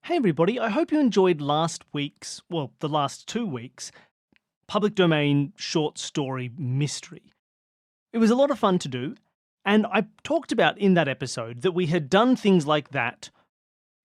Hey everybody, I hope you enjoyed the last 2 weeks, public domain short story mystery. It was a lot of fun to do, and I talked about in that episode that we had done things like that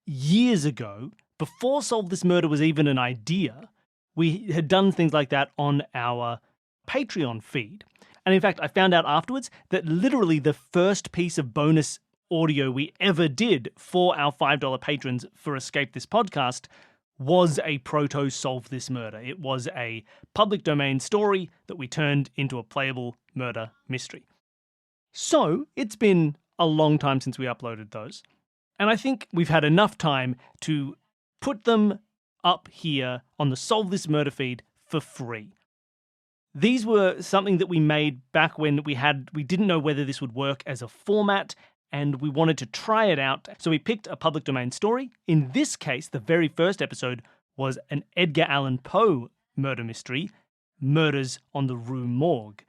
years ago, before Solve This Murder was even an idea. We had done things like that on our Patreon feed. And in fact, I found out afterwards that literally the first piece of bonus audio we ever did for our $5 patrons for Escape This Podcast was a proto Solve This Murder. It was a public domain story that we turned into a playable murder mystery. So it's been a long time since we uploaded those, and I think we've had enough time to put them up here on the Solve This Murder feed for free. These were something that we made back when we didn't know whether this would work as a format, and we wanted to try it out. So we picked a public domain story. In this case, the very first episode was an Edgar Allan Poe murder mystery, Murders on the Rue Morgue.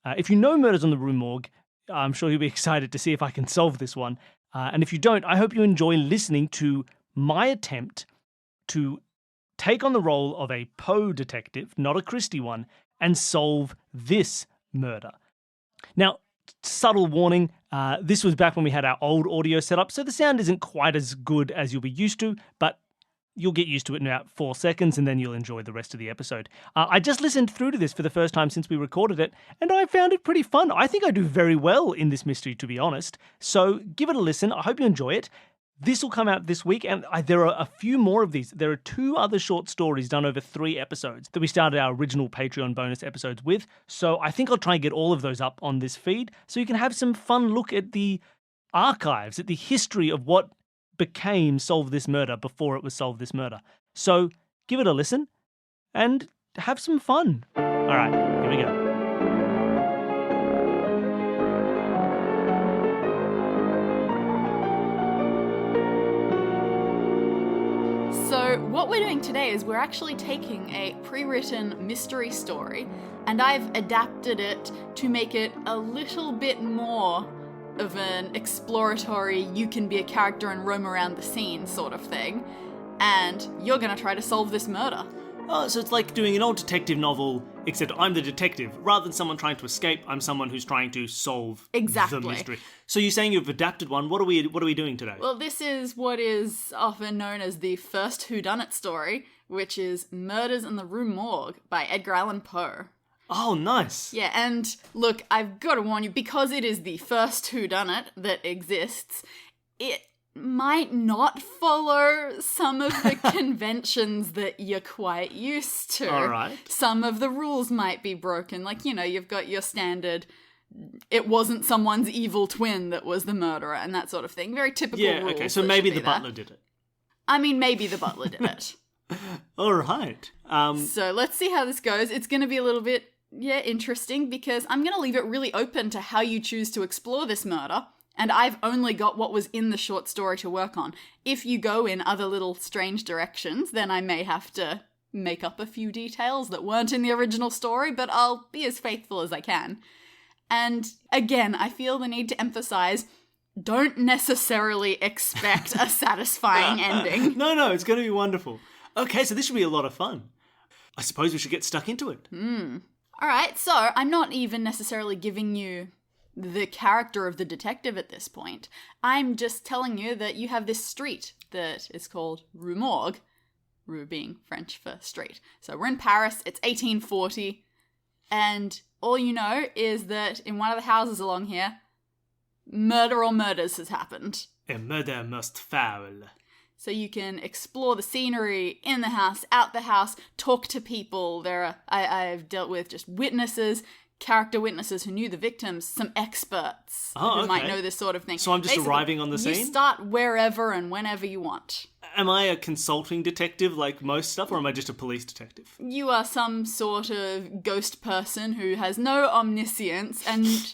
If you know Murders on the Rue Morgue, I'm sure you'll be excited to see if I can solve this one. And if you don't, I hope you enjoy listening to my attempt to take on the role of a Poe detective, not a Christie one, and solve this murder. Now, subtle warning, this was back when we had our old audio set up, so the sound isn't quite as good as you'll be used to, but you'll get used to it in about 4 seconds and then you'll enjoy the rest of the episode. I just listened through to this for the first time since we recorded it, and I found it pretty fun. I think I do very well in this mystery, to be honest. So give it a listen. I hope you enjoy it. This will come out this week, and there are a few more of these. There are 2 other short stories done over 3 episodes that we started our original Patreon bonus episodes with, so I think I'll try and get all of those up on this feed so you can have some fun look at the archives, at the history of what became Solve This Murder before it was Solve This Murder. So give it a listen and have some fun. All right, here we go. So what we're doing today is we're actually taking a pre-written mystery story, and I've adapted it to make it a little bit more of an exploratory, you can be a character and roam around the scene sort of thing, and you're gonna try to solve this murder. Oh, so it's like doing an old detective novel, except I'm the detective. Rather than someone trying to escape, I'm someone who's trying to solve the mystery. So you're saying you've adapted one. What are we doing today? Well, this is what is often known as the first whodunit story, which is Murders in the Rue Morgue by Edgar Allan Poe. Oh, nice. Yeah, and look, I've got to warn you, because it is the first whodunit that exists, it might not follow some of the conventions that you're quite used to. All right. Some of the rules might be broken. Like, you've got your standard, it wasn't someone's evil twin that was the murderer and that sort of thing. Very typical rules. Yeah, okay, so maybe the butler did it. I mean, maybe the butler did it. All right. So let's see how this goes. It's going to be a little bit, interesting, because I'm going to leave it really open to how you choose to explore this murder. And I've only got what was in the short story to work on. If you go in other little strange directions, then I may have to make up a few details that weren't in the original story, but I'll be as faithful as I can. And again, I feel the need to emphasize, don't necessarily expect a satisfying ending. No, it's going to be wonderful. Okay, so this should be a lot of fun. I suppose we should get stuck into it. All right, so I'm not even necessarily giving you the character of the detective at this point. I'm just telling you that you have this street that is called Rue Morgue, Rue being French for street. So we're in Paris, it's 1840, and all you know is that in one of the houses along here, murder or murders has happened. A murder most foul. So you can explore the scenery in the house, out the house, talk to people. I've dealt with just witnesses, character witnesses who knew the victims, some experts who might know this sort of thing. So I'm just basically arriving on the scene? You start wherever and whenever you want. Am I a consulting detective like most stuff, or am I just a police detective? You are some sort of ghost person who has no omniscience and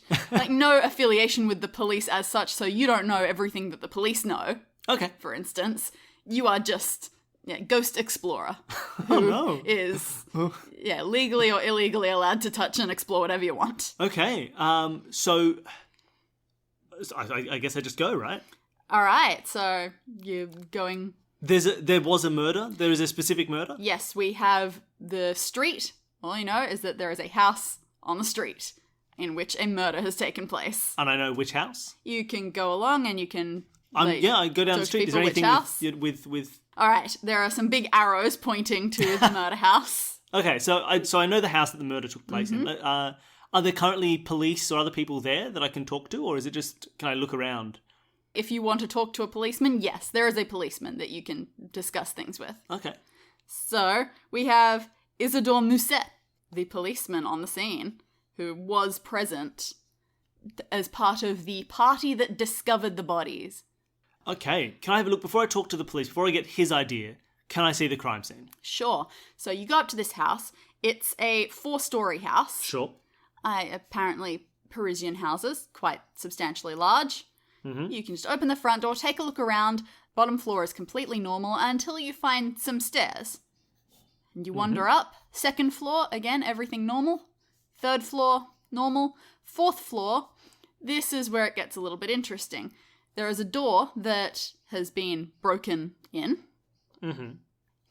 no affiliation with the police as such, so you don't know everything that the police know. Okay. For instance, you are just ghost explorer who is legally or illegally allowed to touch and explore whatever you want. Okay. So I guess I just go, right? All right. So you're going There was a murder? There is a specific murder? Yes, we have the street. All you know is that there is a house on the street in which a murder has taken place. And I know which house? You can go along and you can... I go down the street. Is there anything with... All right, there are some big arrows pointing to the murder house. Okay, so I know the house that the murder took place in. Are there currently police or other people there that I can talk to, or is it just, can I look around? If you want to talk to a policeman, yes, there is a policeman that you can discuss things with. Okay. So, we have Isidore Musset, the policeman on the scene, who was present as part of the party that discovered the bodies. Okay, can I have a look, before I talk to the police, before I get his idea, can I see the crime scene? Sure. So you go up to this house. It's a 4-story house. Sure. Apparently Parisian houses, quite substantially large. Mm-hmm. You can just open the front door, take a look around. Bottom floor is completely normal until you find some stairs. And you wander up. 2nd floor, again, everything normal. 3rd floor, normal. 4th floor, this is where it gets a little bit interesting. There is a door that has been broken in. Mm-hmm.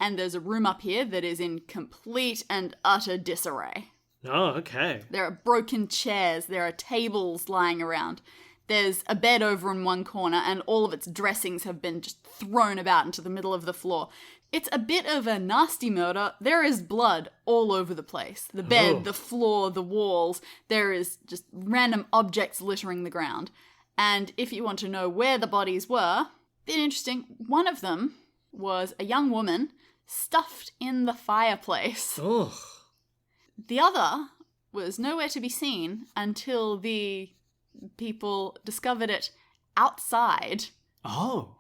And there's a room up here that is in complete and utter disarray. Oh, okay. There are broken chairs. There are tables lying around. There's a bed over in one corner, and all of its dressings have been just thrown about into the middle of the floor. It's a bit of a nasty murder. There is blood all over the place. The bed, the floor, the walls. There is just random objects littering the ground. And if you want to know where the bodies were, bit interesting. One of them was a young woman stuffed in the fireplace. Oh. The other was nowhere to be seen until the people discovered it outside. Oh.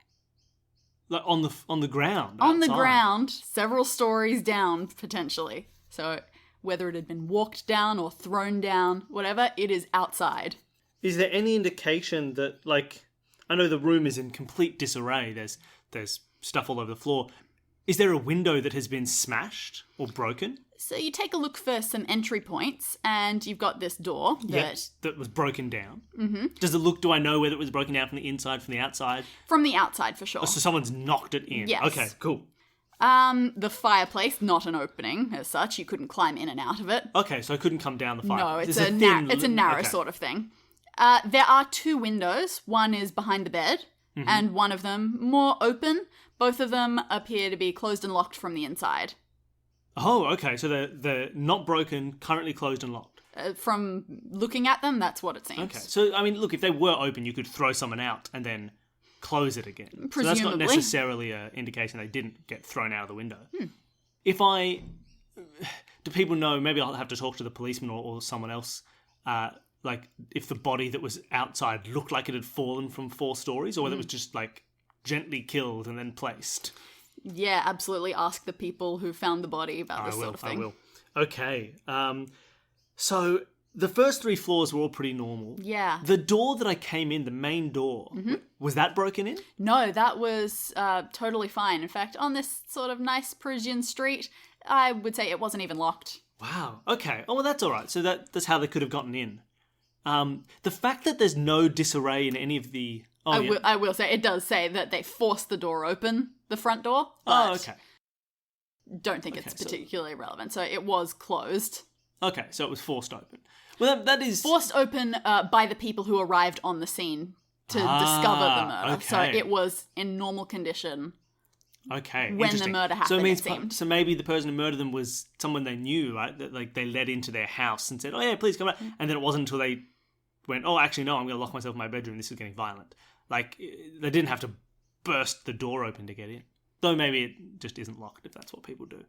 Like on the ground? On the outside. ground, several stories down, potentially. So whether it had been walked down or thrown down, whatever, it is outside. Is there any indication that, like, I know the room is in complete disarray. There's stuff all over the floor. Is there a window that has been smashed or broken? So you take a look for some entry points, and you've got this door that was broken down. Mm-hmm. Do I know whether it was broken down from the inside, from the outside? From the outside, for sure. Oh, so someone's knocked it in. Yes. Okay, cool. The fireplace, not an opening as such. You couldn't climb in and out of it. Okay, so I couldn't come down the fireplace. No, it's a narrow sort of thing. There are 2 windows. One is behind the bed, and one of them more open. Both of them appear to be closed and locked from the inside. Oh, okay. So they're not broken, currently closed and locked. From looking at them, that's what it seems. Okay. So, I mean, look, if they were open, you could throw someone out and then close it again. Presumably. So that's not necessarily an indication they didn't get thrown out of the window. Do people know, maybe I'll have to talk to the policeman or someone else, like if the body that was outside looked like it had fallen from 4 stories or whether it was just like gently killed and then placed. Yeah, absolutely. Ask the people who found the body about this sort of thing. I will. Okay. So the first 3 floors were all pretty normal. Yeah. The door that I came in, the main door, was that broken in? No, that was totally fine. In fact, on this sort of nice Parisian street, I would say it wasn't even locked. Wow. Okay. Oh, well, that's all right. So that's how they could have gotten in. The fact that there's no disarray in any of the... I will say, it does say that they forced the door open, the front door. But okay. Don't think it's particularly relevant. So it was closed. Okay, so it was forced open. Well, that is... Forced open by the people who arrived on the scene to discover the murder. Okay. So it was in normal condition. Okay, when the murder happened, so maybe the person who murdered them was someone they knew, right? That like they led into their house and said, "Oh yeah, please come out." And then it wasn't until they went, "Oh, actually, no, I'm going to lock myself in my bedroom. This is getting violent." Like they didn't have to burst the door open to get in. Though maybe it just isn't locked if that's what people do.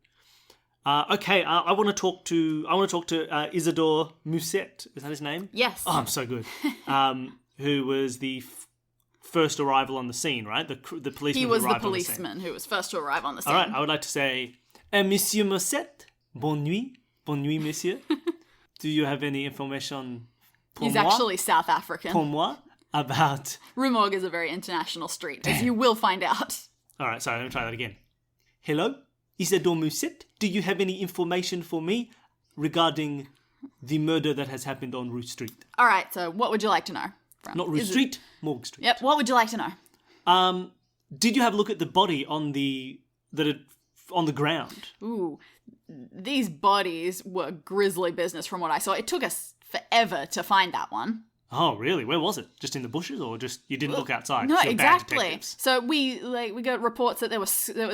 Okay, I want to talk to Isidore Musset. Is that his name? Yes. Oh, I'm so good. Who was the first arrival on the scene, right? The policeman. He was who the arrived policeman who was first to arrive on the scene. All right, I would like to say, Monsieur Musset, bonne nuit, monsieur. Do you have any information pour He's moi? Actually South African. Pour moi about... Rue Morgue is a very international street, as you will find out. All right, sorry, let me try that again. Hello, Isidore Musset. Do you have any information for me regarding the murder that has happened on Rue Street? All right, so what would you like to know? Not Rue Street, Morgue Street. Yep, what would you like to know? Did you have a look at the body on the ground? Ooh, these bodies were grisly business from what I saw. It took us forever to find that one. Oh, really? Where was it? Just in the bushes, or just you didn't look outside? No, You're bad exactly. detectives. So we got reports that there was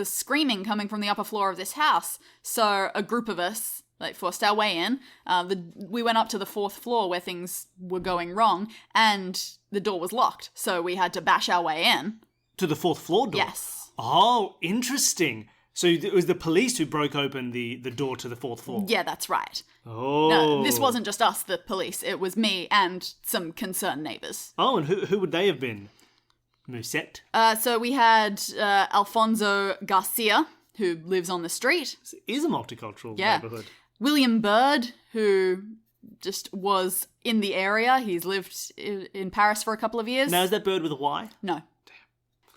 screaming coming from the upper floor of this house. So a group of us forced our way in. We went up to the 4th floor where things were going wrong, and the door was locked. So we had to bash our way in. To the 4th floor door? Yes. Oh, interesting. So it was the police who broke open the door to the 4th floor? Yeah, that's right. Oh. No, this wasn't just us, the police. It was me and some concerned neighbours. Oh, and who would they have been? Musette? So we had Alfonso Garcia, who lives on the street. It is a multicultural neighbourhood. William Bird, who just was in the area. He's lived in Paris for a couple of years. Now, is that Bird with a Y? No. Damn.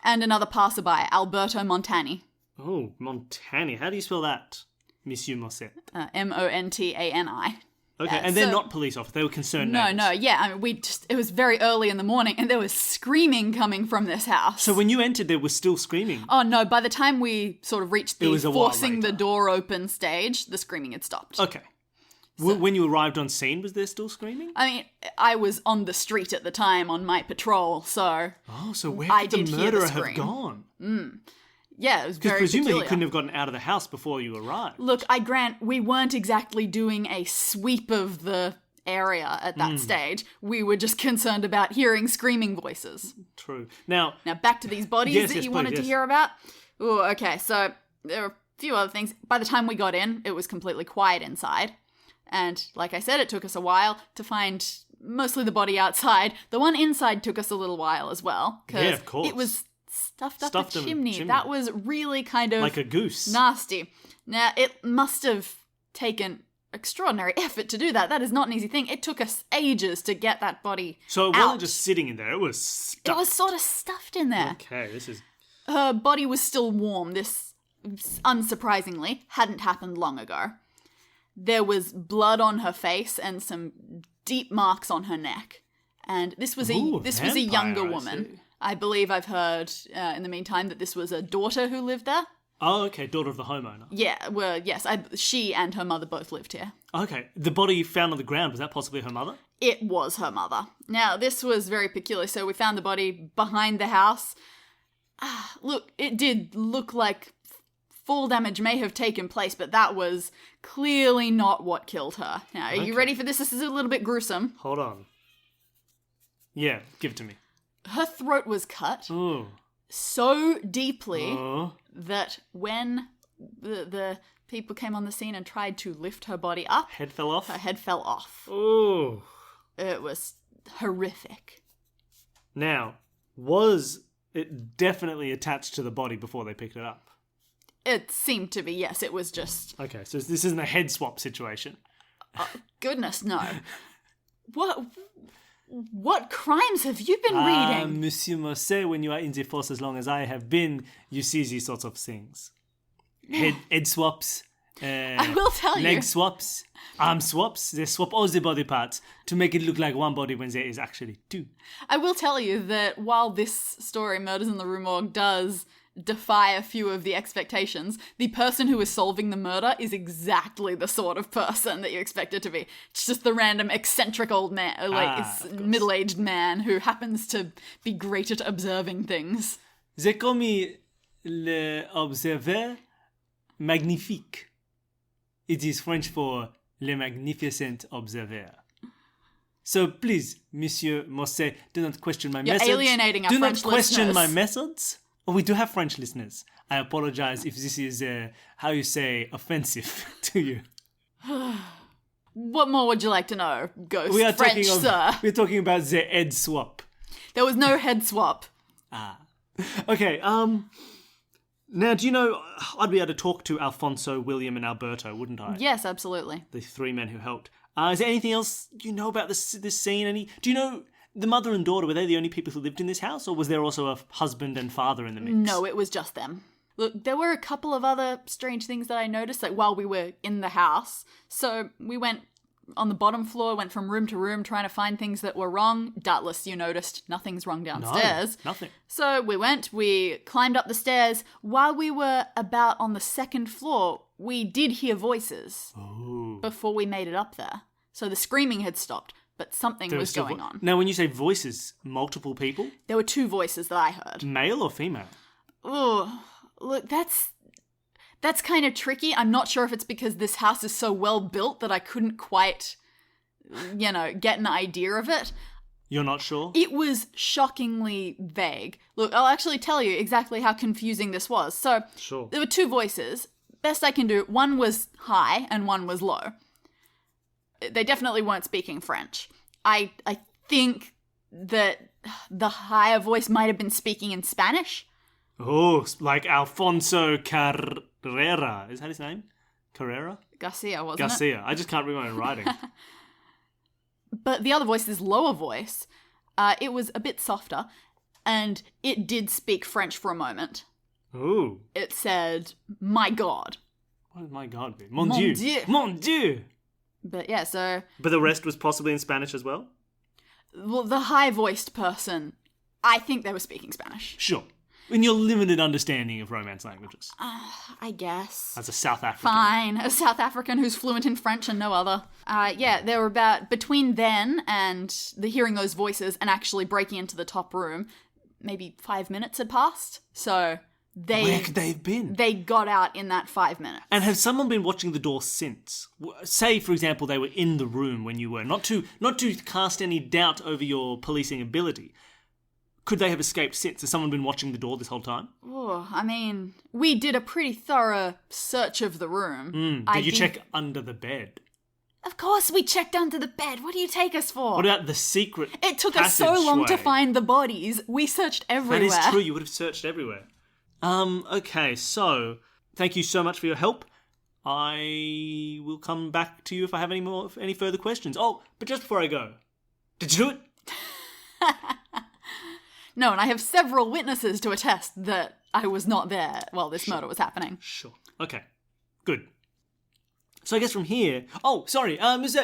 And another passerby, Alberto Montani. Oh, Montani. How do you spell that, Monsieur Musette? Montani. Okay, and they're not police officers. They were concerned neighbours. No, yeah. I mean, it was very early in the morning and there was screaming coming from this house. So when you entered, there was still screaming? Oh, no. By the time we sort of reached the forcing the door open stage, the screaming had stopped. Okay. So, when you arrived on scene, was there still screaming? I mean, I was on the street at the time on my patrol, so... Oh, so where could the murderer have gone? Yeah, it was very Because presumably peculiar. he couldn't have gotten out of the house before you arrived. Look, I grant we weren't exactly doing a sweep of the area at that stage. We were just concerned about hearing screaming voices. True. Now back to these bodies that you wanted to hear about. Oh, okay, so there are a few other things. By the time we got in, it was completely quiet inside. And like I said, it took us a while to find mostly the body outside. The one inside took us a little while as well. Yeah, of course. It was stuffed up a chimney. Chimney. That was really kind of... like a goose. Nasty. Now, it must have taken extraordinary effort to do that. That is not an easy thing. It took us ages to get that body So it out. wasn't just sitting in there, it was stuffed. It was sort of stuffed in there. Okay, this is... Her body was still warm. This, unsurprisingly, hadn't happened long ago. There was blood on her face and some deep marks on her neck. And this was a younger woman. I believe I've heard in the meantime that this was a daughter who lived there. Oh, okay, daughter of the homeowner. Yeah, well, yes, she and her mother both lived here. Okay, the body found on the ground, was that possibly her mother? It was her mother. Now, this was very peculiar. So we found the body behind the house. Look, it did look like fall damage may have taken place, but that was clearly not what killed her. Now, are you ready for this? This is a little bit gruesome. Hold on. Yeah, give it to me. Her throat was cut so deeply that when the people came on the scene and tried to lift her body up... Head fell off? Her head fell off. Oh. It was horrific. Now, was it definitely attached to the body before they picked it up? It seemed to be, yes. It was just... Okay, so this isn't a head swap situation. Goodness, no. What crimes have you been reading? Monsieur Mosse, when you are in the force as long as I have been, you see these sorts of things. Head swaps. I will tell you. Leg swaps. Arm swaps. They swap all the body parts to make it look like one body when there is actually two. I will tell you that while this story, Murders in the Rue Morgue, does defy a few of the expectations, the person who is solving the murder is exactly the sort of person that you expect it to be. It's just the random eccentric old man, middle-aged man who happens to be great at observing things. J'ai commis l'observer magnifique. It is French for le magnificent observer. So please, Monsieur Mosse, do not question my methods. You're alienating our French listeners. Do not question my methods. Oh, we do have French listeners. I apologize if this is, offensive to you. What more would you like to know, Ghost We are French, sir? We're talking about the head swap. There was no head swap. Okay, now, do you know, I'd be able to talk to Alfonso, William, and Alberto, wouldn't I? Yes, absolutely. The three men who helped. Is there anything else you know about this scene? Do you know the mother and daughter, were they the only people who lived in this house, or was there also a husband and father in the mix? No, it was just them. Look, there were a couple of other strange things that I noticed, like while we were in the house. So we went on the bottom floor, went from room to room trying to find things that were wrong. Doubtless you noticed nothing's wrong downstairs. No, nothing. So we climbed up the stairs. While we were about on the second floor, we did hear voices before we made it up there. So the screaming had stopped, but something was going on. Now, when you say voices, multiple people? There were 2 voices that I heard. Male or female? Oh, look, that's kind of tricky. I'm not sure if it's because this house is so well built that I couldn't quite, get an idea of it. You're not sure? It was shockingly vague. Look, I'll actually tell you exactly how confusing this was. So, Sure. There were 2 voices. Best I can do, one was high and one was low. They definitely weren't speaking French. I think that the higher voice might have been speaking in Spanish. Oh, like Alfonso Carrera. Is that his name? Carrera? Garcia, wasn't Garcia. I just can't read my own writing. But the other voice, this lower voice, it was a bit softer, and it did speak French for a moment. Ooh. It said, "My God." What does my God be? Mon Dieu. Mon Dieu. But yeah, so... But the rest was possibly in Spanish as well? Well, the high-voiced person, I think they were speaking Spanish. Sure. In your limited understanding of Romance languages. I guess. As a South African. Fine, a South African who's fluent in French and no other. There were about, between then and hearing those voices and actually breaking into the top room, maybe 5 minutes had passed. So where could they have been? They got out in that 5 minutes. And has someone been watching the door since? Say, for example, they were in the room when you were. Not to cast any doubt over your policing ability. Could they have escaped since? Has someone been watching the door this whole time? Oh, I mean, we did a pretty thorough search of the room. Did you check under the bed? Of course we checked under the bed. What do you take us for? What about the secret It took us so long to find the bodies. We searched everywhere. That is true. You would have searched everywhere. Okay, so thank you so much for your help. I will come back to you if I have any further questions. Oh, but just before I go, did you do it? No, and I have several witnesses to attest that I was not there while this murder was happening. Sure. Okay. Good. So I guess from here... Oh, sorry. Monsieur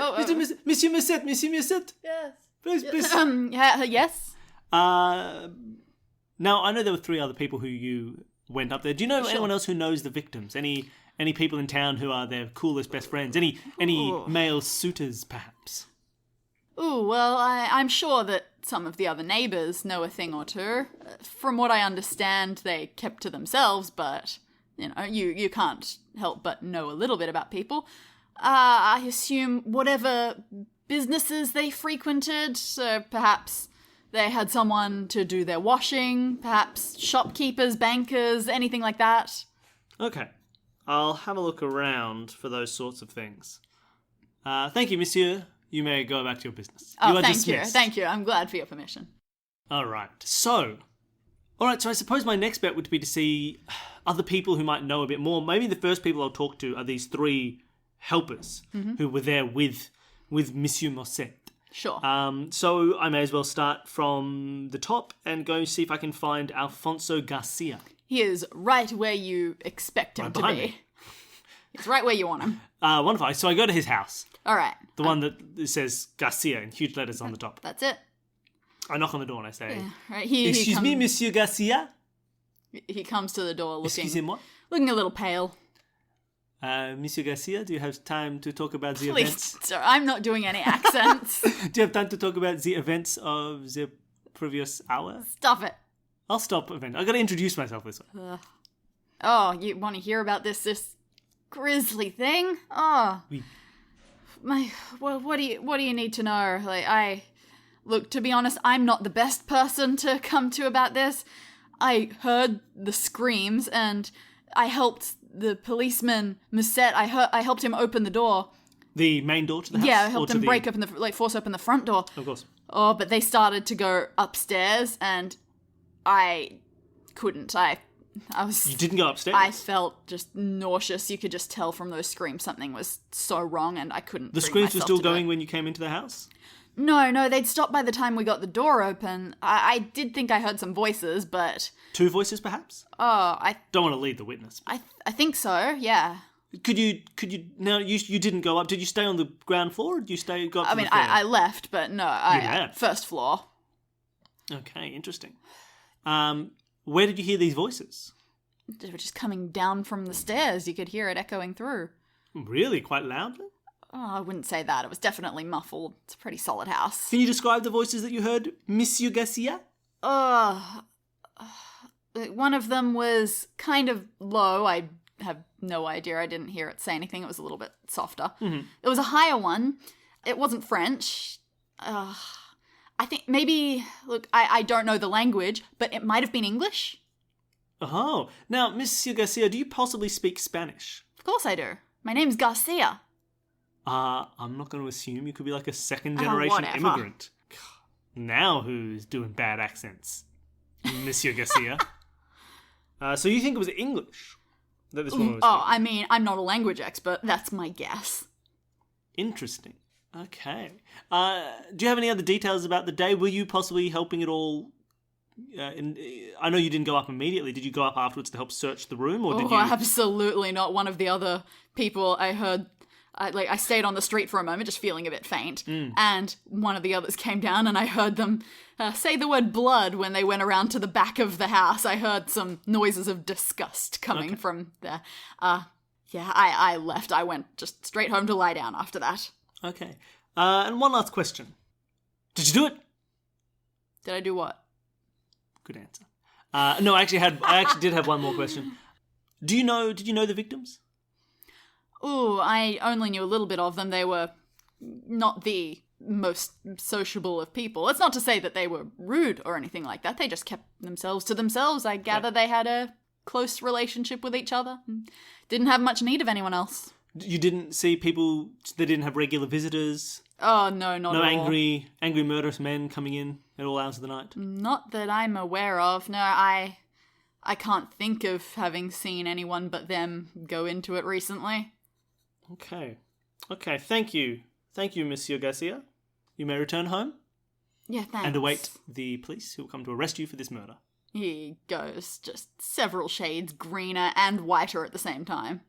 Musset. Yes. Please. Yes? Now, I know there were 3 other people who you went up there. Do you know anyone else who knows the victims? Any people in town who are their coolest best friends? Any male suitors, perhaps? Ooh, well, I'm sure that some of the other neighbours know a thing or two. From what I understand, they kept to themselves, but, you can't help but know a little bit about people. I assume whatever businesses they frequented, so perhaps they had someone to do their washing, perhaps shopkeepers, bankers, anything like that. Okay. I'll have a look around for those sorts of things. Thank you, monsieur. You may go back to your business. Oh, you are thank dismissed. you. Thank you. I'm glad for your permission. All right. So I suppose my next bet would be to see other people who might know a bit more. Maybe the first people I'll talk to are these 3 helpers who were there with Monsieur Musset. Sure. So I may as well start from the top and go see if I can find Alfonso Garcia. He is right where you expect him to be. Me. He's right where you want him. Wonderful. So I go to his house. All right. The one that says Garcia in huge letters on the top. That's it. I knock on the door and I say, Right. Excuse me, Monsieur Garcia? He comes to the door Excusez-moi? looking a little pale. Monsieur Garcia, do you have time to talk about the Please, events? sir, I'm not doing any accents. Do you have time to talk about the events of the previous hour? Stop it. I'll stop event. I gotta introduce myself this way. Oh, you want to hear about this grisly thing? Oh. Oui. What do you need to know? Look, to be honest, I'm not the best person to come to about this. I heard the screams and I helped the policeman, Musset, I helped him open the door. The main door to the house? Yeah, I helped him force open the front door. Of course. Oh, but they started to go upstairs and I couldn't. You didn't go upstairs? I felt just nauseous. You could just tell from those screams something was so wrong and I couldn't The bring screams were myself still to do going it. when you came into the house? No, they'd stopped by the time we got the door open. I did think I heard some voices, but... 2 voices, perhaps? Oh, Don't want to lead the witness. I think so, yeah. Could you now you didn't go up. Did you stay on the ground floor or did you go up to the third? I left, but no, left? First floor. Okay, interesting. Where did you hear these voices? They were just coming down from the stairs. You could hear it echoing through. Really? Quite loudly? Oh, I wouldn't say that. It was definitely muffled. It's a pretty solid house. Can you describe the voices that you heard, Monsieur Garcia? One of them was kind of low. I have no idea. I didn't hear it say anything. It was a little bit softer. Mm-hmm. It was a higher one. It wasn't French. I think maybe, look, I don't know the language, but it might have been English. Oh, now, Monsieur Garcia, do you possibly speak Spanish? Of course I do. My name's Garcia. I'm not going to assume you could be like a second-generation immigrant. Now who's doing bad accents? Monsieur Garcia. So you think it was English that this woman was speaking? I mean, I'm not a language expert. That's my guess. Interesting. Okay. Do you have any other details about the day? Were you possibly helping at all? I know you didn't go up immediately. Did you go up afterwards to help search the room, or did you? Absolutely not. One of the other people I heard, I stayed on the street for a moment, just feeling a bit faint, and one of the others came down, and I heard them say the word blood when they went around to the back of the house. I heard some noises of disgust coming from there. I left. I went just straight home to lie down after that. Okay. And one last question. Did you do it? Did I do what? Good answer. No, I actually did have one more question. Did you know the victims? Ooh, I only knew a little bit of them. They were not the most sociable of people. It's not to say that they were rude or anything like that. They just kept themselves to themselves. I gather they had a close relationship with each other. Didn't have much need of anyone else. You didn't see people, they didn't have regular visitors? Oh, no, not at all. No angry murderous men coming in at all hours of the night? Not that I'm aware of. No, I can't think of having seen anyone but them go into it recently. Okay, thank you. Thank you, Monsieur Garcia. You may return home. Yeah, thanks. And await the police who will come to arrest you for this murder. He goes just several shades greener and whiter at the same time.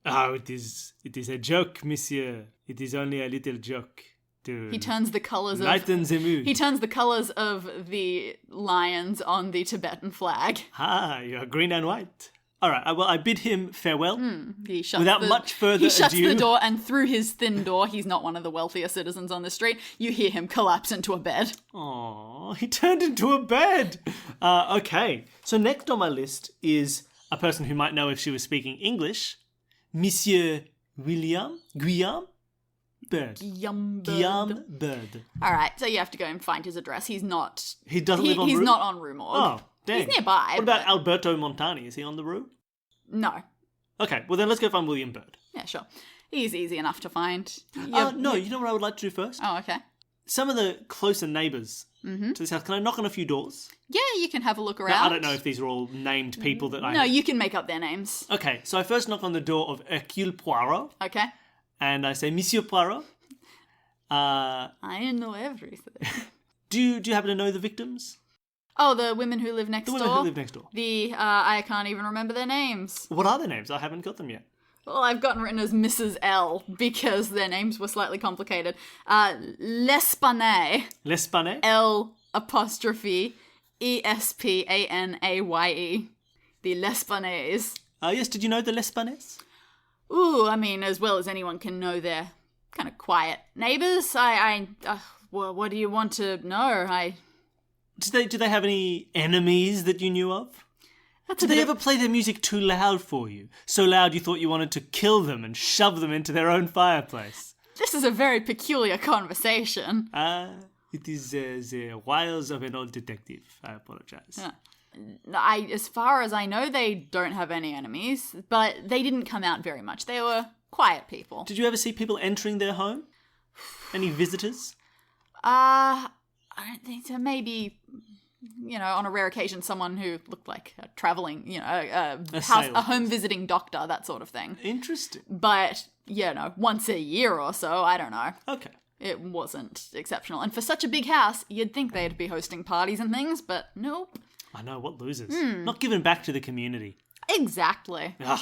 Oh, it is a joke, monsieur. It is only a little joke. He turns the colours lighten the mood. He turns the colours of the lions on the Tibetan flag. Ah, you are green and white. All right, well, I bid him farewell. He shuts Without much further ado. He shuts the door, and through his thin door, he's not one of the wealthier citizens on the street, you hear him collapse into a bed. Aww, he turned into a bed. Okay, so next on my list is a person who might know if she was speaking English. Monsieur Guillaume Bird. Guillaume Bird. All right, so you have to go and find his address. He doesn't live on Rue? He's not on Rue Morgue. Oh, dang. He's nearby. What about Alberto Montani? Is he on the Rue? No. Okay, well then let's go find William Bird. Yeah, sure. He's easy enough to find. You know what I would like to do first? Oh, okay. Some of the closer neighbours to this house, can I knock on a few doors? Yeah, you can have a look around. Now, I don't know if these are all named people that No, you can make up their names. Okay, so I first knock on the door of Hercule Poirot. Okay. And I say, Monsieur Poirot. I know everything. Do you happen to know the victims? Oh, the women who live next door? The women who live next door. I can't even remember their names. What are their names? I haven't got them yet. Well, I've gotten written as Mrs. L because their names were slightly complicated. L'Espanay. L'Espanay? L''Espanay. The L'Espanays. Yes, did you know the L'Espanays? Ooh, I mean, as well as anyone can know, they're kind of quiet neighbours. Well, what do you want to know? Do they have any enemies that you knew of? Did they ever play their music too loud for you? So loud you thought you wanted to kill them and shove them into their own fireplace? This is a very peculiar conversation. It is the wiles of an old detective. I apologise. Yeah. As far as I know, they don't have any enemies, but they didn't come out very much. They were quiet people. Did you ever see people entering their home? Any visitors? I don't think so. Maybe, on a rare occasion, someone who looked like a travelling, a home visiting doctor, that sort of thing. Interesting. But, once a year or so, I don't know. Okay. It wasn't exceptional. And for such a big house, you'd think they'd be hosting parties and things, but nope. I know, what losers. Not giving back to the community. Exactly. Ugh.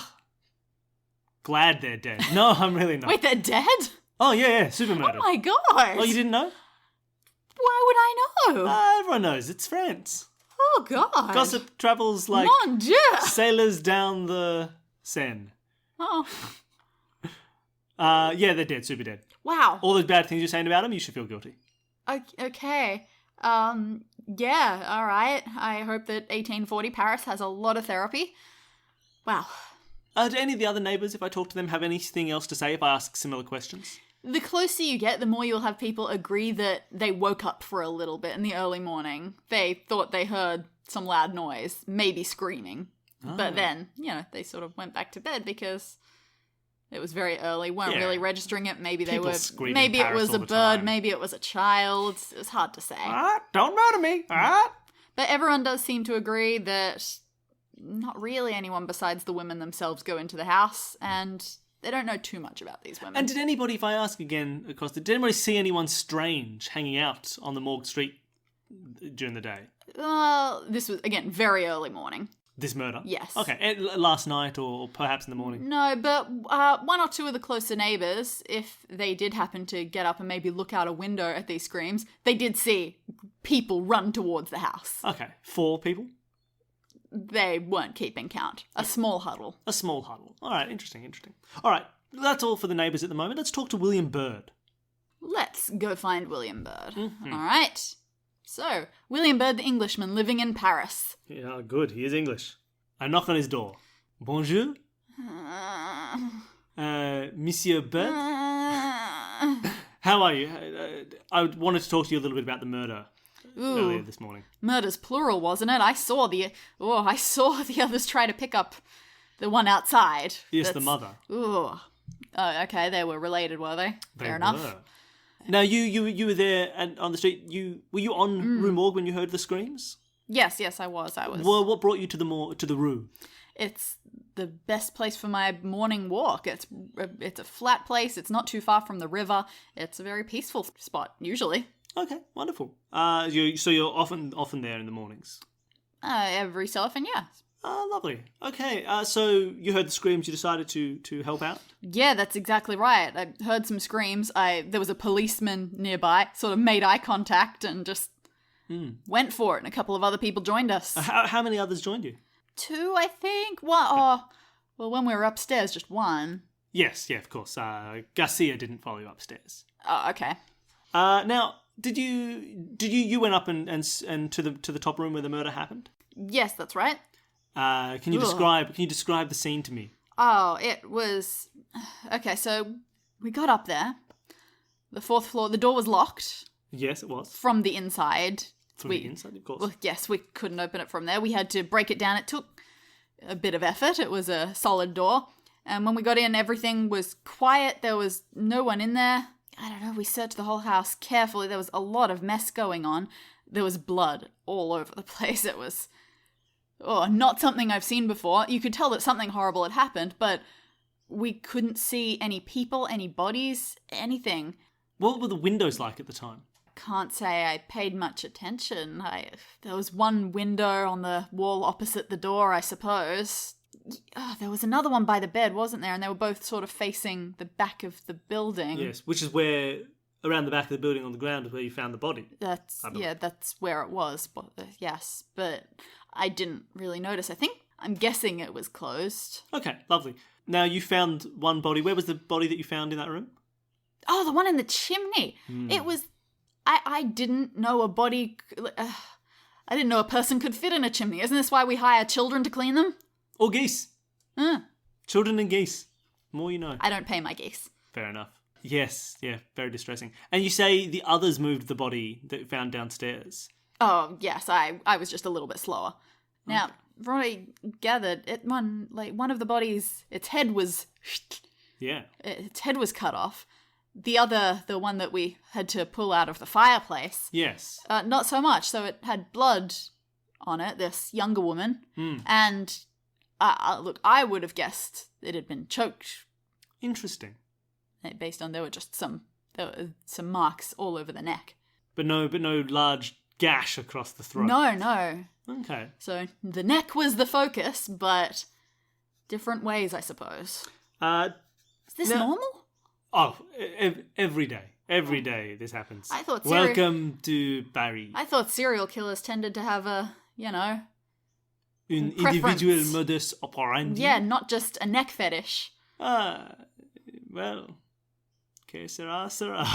glad they're dead. No, I'm really not. Wait, they're dead? Oh, yeah, super murdered. Oh my god. Oh, you didn't know? Why would I know? Everyone knows. It's France. Oh god. Gossip travels like Mon Dieu. sailors down the Seine. Oh. Yeah, they're dead, super dead. Wow. All those bad things you're saying about them, you should feel guilty. Okay. Yeah, all right. I hope that 1840 Paris has a lot of therapy. Wow. Do any of the other neighbours, if I talk to them, have anything else to say if I ask similar questions? The closer you get, the more you'll have people agree that they woke up for a little bit in the early morning. They thought they heard some loud noise, maybe screaming. Oh. But then, they sort of went back to bed because it was very early, weren't really registering it. Maybe People they were. scream Maybe in it was Paris a all the bird, time. maybe it was a child. It was hard to say. Don't murder me. But everyone does seem to agree that not really anyone besides the women themselves go into the house, and they don't know too much about these women. And did anybody, if I ask again, Acosta, did anybody see anyone strange hanging out on the Morgue Street during the day? This was, again, very early morning. This murder? Yes. Okay, last night or perhaps in the morning? No, but one or two of the closer neighbours, if they did happen to get up and maybe look out a window at these screams, they did see people run towards the house. Okay, 4 people? They weren't keeping count. A small huddle. A small huddle. All right, interesting. All right, that's all for the neighbours at the moment. Let's talk to William Byrd. Let's go find William Byrd. Mm-hmm. All right. So, William Byrd the Englishman living in Paris. Yeah, good. He is English. I knock on his door. Bonjour, Monsieur Byrd. How are you? I wanted to talk to you a little bit about the murder earlier this morning. Murder's plural, wasn't it? I saw the others try to pick up the one outside. Yes, the mother. Ooh. Oh, okay. They were related, were they? Fair enough. Were. Now you were there and on the street. Were you on Rue Morgue when you heard the screams? Yes, I was. Well, what brought you to the Rue? It's the best place for my morning walk. It's a flat place. It's not too far from the river. It's a very peaceful spot usually. Okay, wonderful. So you're often there in the mornings? Every so often, yeah. Lovely. Okay, so you heard the screams. You decided to help out? Yeah, that's exactly right. I heard some screams. There was a policeman nearby, sort of made eye contact and just went for it, and a couple of other people joined us. How many others joined you? 2, I think. Well, when we were upstairs, just 1. Yes, yeah, of course. Garcia didn't follow you upstairs. Oh, okay. Now, did you went up and to the top room where the murder happened? Yes, that's right. Can you describe the scene to me? Oh, it was okay. So we got up there. The 4th floor. The door was locked. Yes, it was From the inside. from the inside, of course. Well, yes, we couldn't open it from there. We had to break it down. It took a bit of effort. It was a solid door. And when we got in, everything was quiet. There was no one in there. I don't know. We searched the whole house carefully. There was a lot of mess going on. There was blood all over the place. It was not something I've seen before. You could tell that something horrible had happened, but we couldn't see any people, any bodies, anything. What were the windows like at the time? Can't say I paid much attention. There was one window on the wall opposite the door, I suppose. There was another one by the bed, wasn't there? And they were both sort of facing the back of the building. Yes, which is where, around the back of the building on the ground, is where you found the body. That's where it was. But, yes, but I didn't really notice. I'm guessing it was closed. Okay, lovely. Now, you found one body. Where was the body that you found in that room? Oh, the one in the chimney. It was... I didn't know a body... I didn't know a person could fit in a chimney. Isn't this why we hire children to clean them? Or geese. Children and geese. More you know. I don't pay my geese. Fair enough. Yes, yeah, very distressing. And you say the others moved the body that you found downstairs. Oh, yes, I was just a little bit slower. Now, from what I gathered, one of the bodies, its head was... Yeah. Its head was cut off. The one that we had to pull out of the fireplace. Yes. Not so much. So it had blood on it, this younger woman. And, look, I would have guessed it had been choked. Interesting. Based on there were some marks all over the neck. But no large gash across the throat. No. Okay. So the neck was the focus, but different ways, I suppose. Is this no. normal? Oh, every day. Every day this happens. I thought Welcome to Paris. I thought serial killers tended to have a, Un preference. individual modus operandi. Yeah, not just a neck fetish. Well, que sera, sera.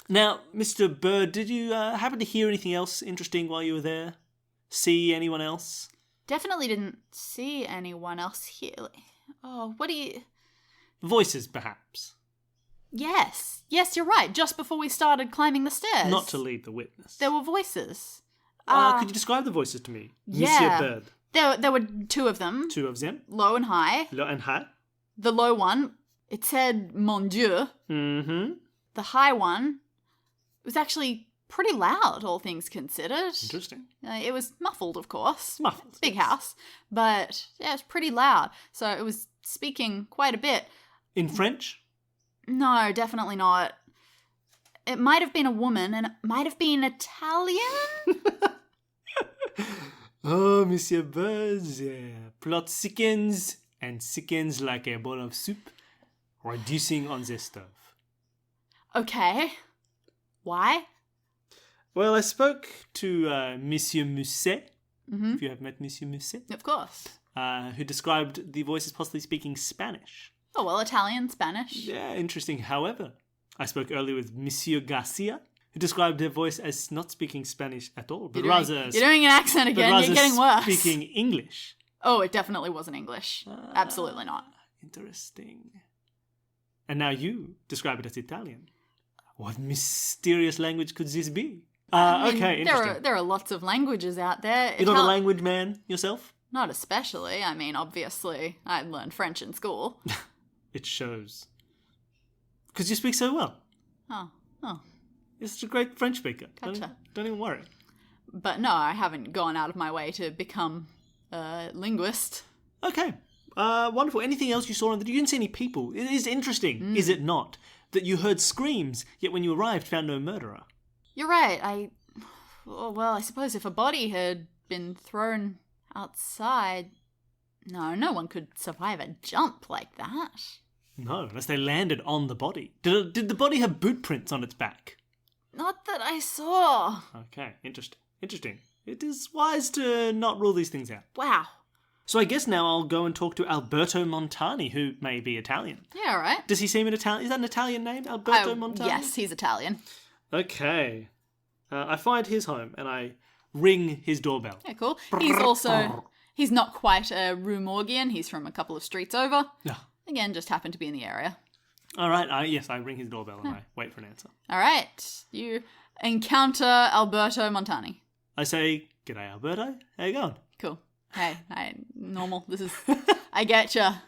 Now, Mr. Bird, did you happen to hear anything else interesting while you were there? See anyone else? Definitely didn't see anyone else here. Oh, what do you... Voices, perhaps. Yes, you're right. Just before we started climbing the stairs. Not to lead the witness. There were voices. Could you describe the voices to me? Yeah. Monsieur Bird. There were two of them. Two of them. Low and high. Low and high. The low one, it said Mon Dieu. Mm-hmm. The high one was actually pretty loud, all things considered. Interesting. It was muffled, of course. Muffled. Big house. But, yeah, it was pretty loud. So it was speaking quite a bit. In French? No, definitely not. It might have been a woman, and it might have been Italian? Oh, Monsieur Bird, plot sickens and sickens like a bowl of soup, reducing on the stove. Okay. Why? Well, I spoke to Monsieur Musset, Mm-hmm. if you have met Monsieur Musset, Of course. who described the voice as possibly speaking Spanish. Oh, well, Italian, Spanish. Yeah, interesting. However, I spoke earlier with Monsieur Garcia, who described her voice as not speaking Spanish at all, but You're rather doing an accent again. You're getting worse. speaking English. Oh, it definitely wasn't English. Absolutely not. Interesting. And now you describe it as Italian. What mysterious language could this be? I mean, Okay, interesting. There are lots of languages out there. You're not a language man yourself? Not especially. I mean, obviously, I learned French in school. It shows. Because you speak so well. Oh. You're such a great French speaker. Gotcha. Don't even worry. But no, I haven't gone out of my way to become a linguist. Okay. Wonderful. Anything else you saw on the... You didn't see any people. It is interesting, is it not, that you heard screams, yet when you arrived found no murderer. You're right. I suppose if a body had been thrown outside... No one could survive a jump like that. No, unless they landed on the body. Did the body have boot prints on its back? Not that I saw. Okay, interesting. It is wise to not rule these things out. Wow. So I guess now I'll go and talk to Alberto Montani, who may be Italian. Yeah, all right. Does he seem an Italian? Is that an Italian name, Alberto Montani? Yes, he's Italian. Okay. I find his home and I ring his doorbell. Yeah, cool. He's not quite a Rue Morgian. He's from a couple of streets over. Yeah. Again, just happened to be in the area. All right. Yes, I ring his doorbell and I wait for an answer. All right. You encounter Alberto Montani. I say, "G'day, Alberto. How you going?" Cool. Hey, normal. This is... I getcha.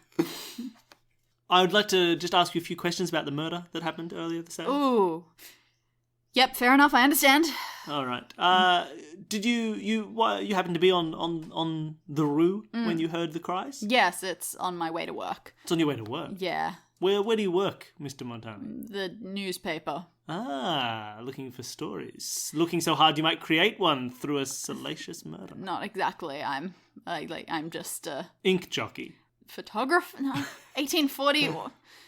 I would like to just ask you a few questions about the murder that happened earlier this day. Ooh. Yep, fair enough. I understand. All right. Did you happen to be on the Rue when you heard the cries? Yes, it's on my way to work. It's on your way to work. Yeah. Where do you work, Mr. Montani? The newspaper. Ah, looking for stories. Looking so hard you might create one through a salacious murder. Not exactly. I'm just a Ink jockey. photographer. No, 1840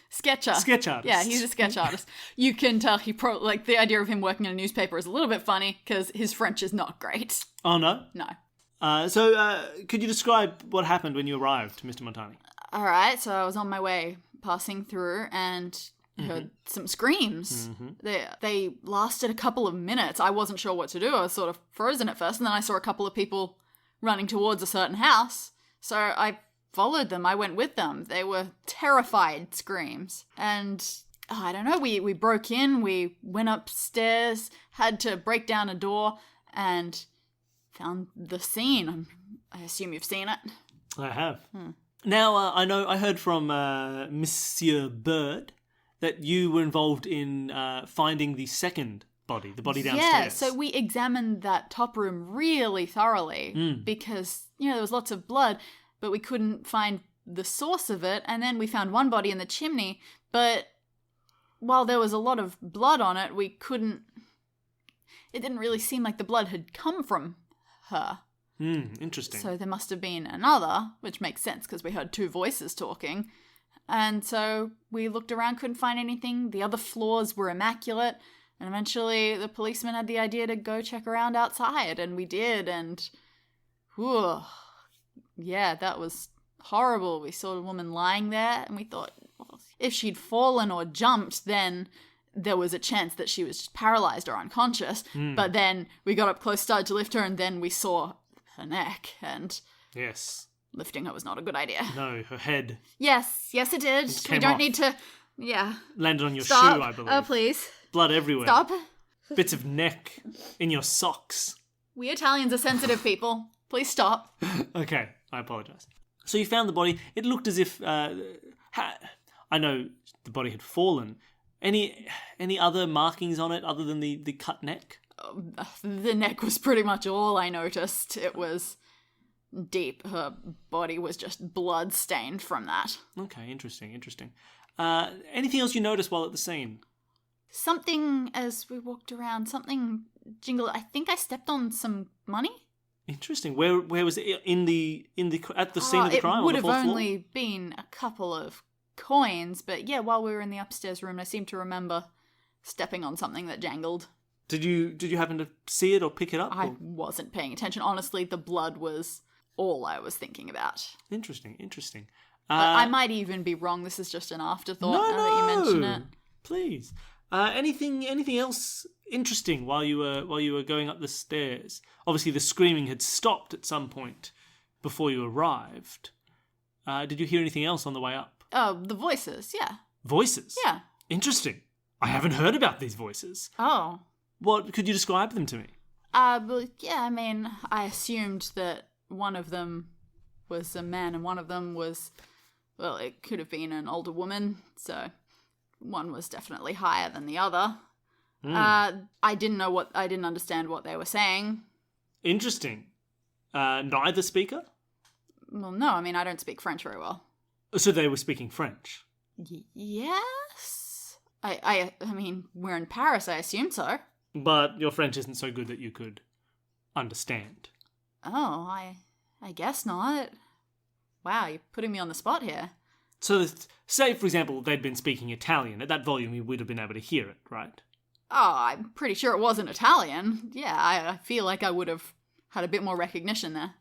sketcher. Sketch artist. Yeah, he's a sketch artist. You can tell he the idea of him working in a newspaper is a little bit funny because his French is not great. Oh no. No. So could you describe what happened when you arrived, Mr. Montani? All right. So I was on my way, passing through, and heard some screams. They lasted a couple of minutes. I wasn't sure what to do. I was sort of frozen at first, and then I saw a couple of people running towards a certain house. So I followed them. I went with them. They were terrified screams. And I don't know, we broke in, we went upstairs, had to break down a door, and found the scene. I assume you've seen it. I have. Now, I heard from Monsieur Bird that you were involved in finding the second body, the body downstairs. Yeah, so we examined that top room really thoroughly because, there was lots of blood, but we couldn't find the source of it. And then we found one body in the chimney, but while there was a lot of blood on it, it didn't really seem like the blood had come from her. Interesting. So there must have been another, which makes sense because we heard two voices talking. And so we looked around, couldn't find anything. The other floors were immaculate. And eventually the policeman had the idea to go check around outside. And we did. And, whew, yeah, that was horrible. We saw a woman lying there and we thought, well, if she'd fallen or jumped, then there was a chance that she was paralyzed or unconscious. But then we got up close, started to lift her, and then we saw her neck, and yes, lifting her was not a good idea. No, her head. Yes, it did. We don't need to. Yeah. Landed on your Stop. shoe, I believe. Oh, please. Blood everywhere. Stop. Bits of neck in your socks. We Italians are sensitive people. Please stop. Okay, I apologise. So you found the body. It looked as if I know the body had fallen. Any other markings on it other than the cut neck? The neck was pretty much all I noticed. It was deep. Her body was just blood-stained from that. Okay, interesting. Anything else you noticed while at the scene? Something, as we walked around, something jingled. I think I stepped on some money. Interesting. Where was it? At the scene of the crime? It would on the have fourth only been a couple of coins, but yeah, while we were in the upstairs room, I seem to remember stepping on something that jangled. Did you happen to see it or pick it up? I wasn't paying attention. Honestly, the blood was all I was thinking about. Interesting. I might even be wrong. This is just an afterthought now that you mention it. Please. Anything else interesting while you were going up the stairs? Obviously, the screaming had stopped at some point before you arrived. Did you hear anything else on the way up? Oh, the voices, yeah. Voices? Yeah. Interesting. I haven't heard about these voices. Oh. What could you describe them to me? Well, yeah, I mean, I assumed that one of them was a man and one of them was, well, it could have been an older woman, so one was definitely higher than the other. I didn't understand what they were saying. Interesting. Neither speaker? Well, no, I mean, I don't speak French very well. So they were speaking French? Yes? I mean, we're in Paris, I assume so. But your French isn't so good that you could understand. Oh, I guess not. Wow, you're putting me on the spot here. So, say, for example, they'd been speaking Italian. At that volume, you would have been able to hear it, right? Oh, I'm pretty sure it wasn't Italian. Yeah, I feel like I would have had a bit more recognition there.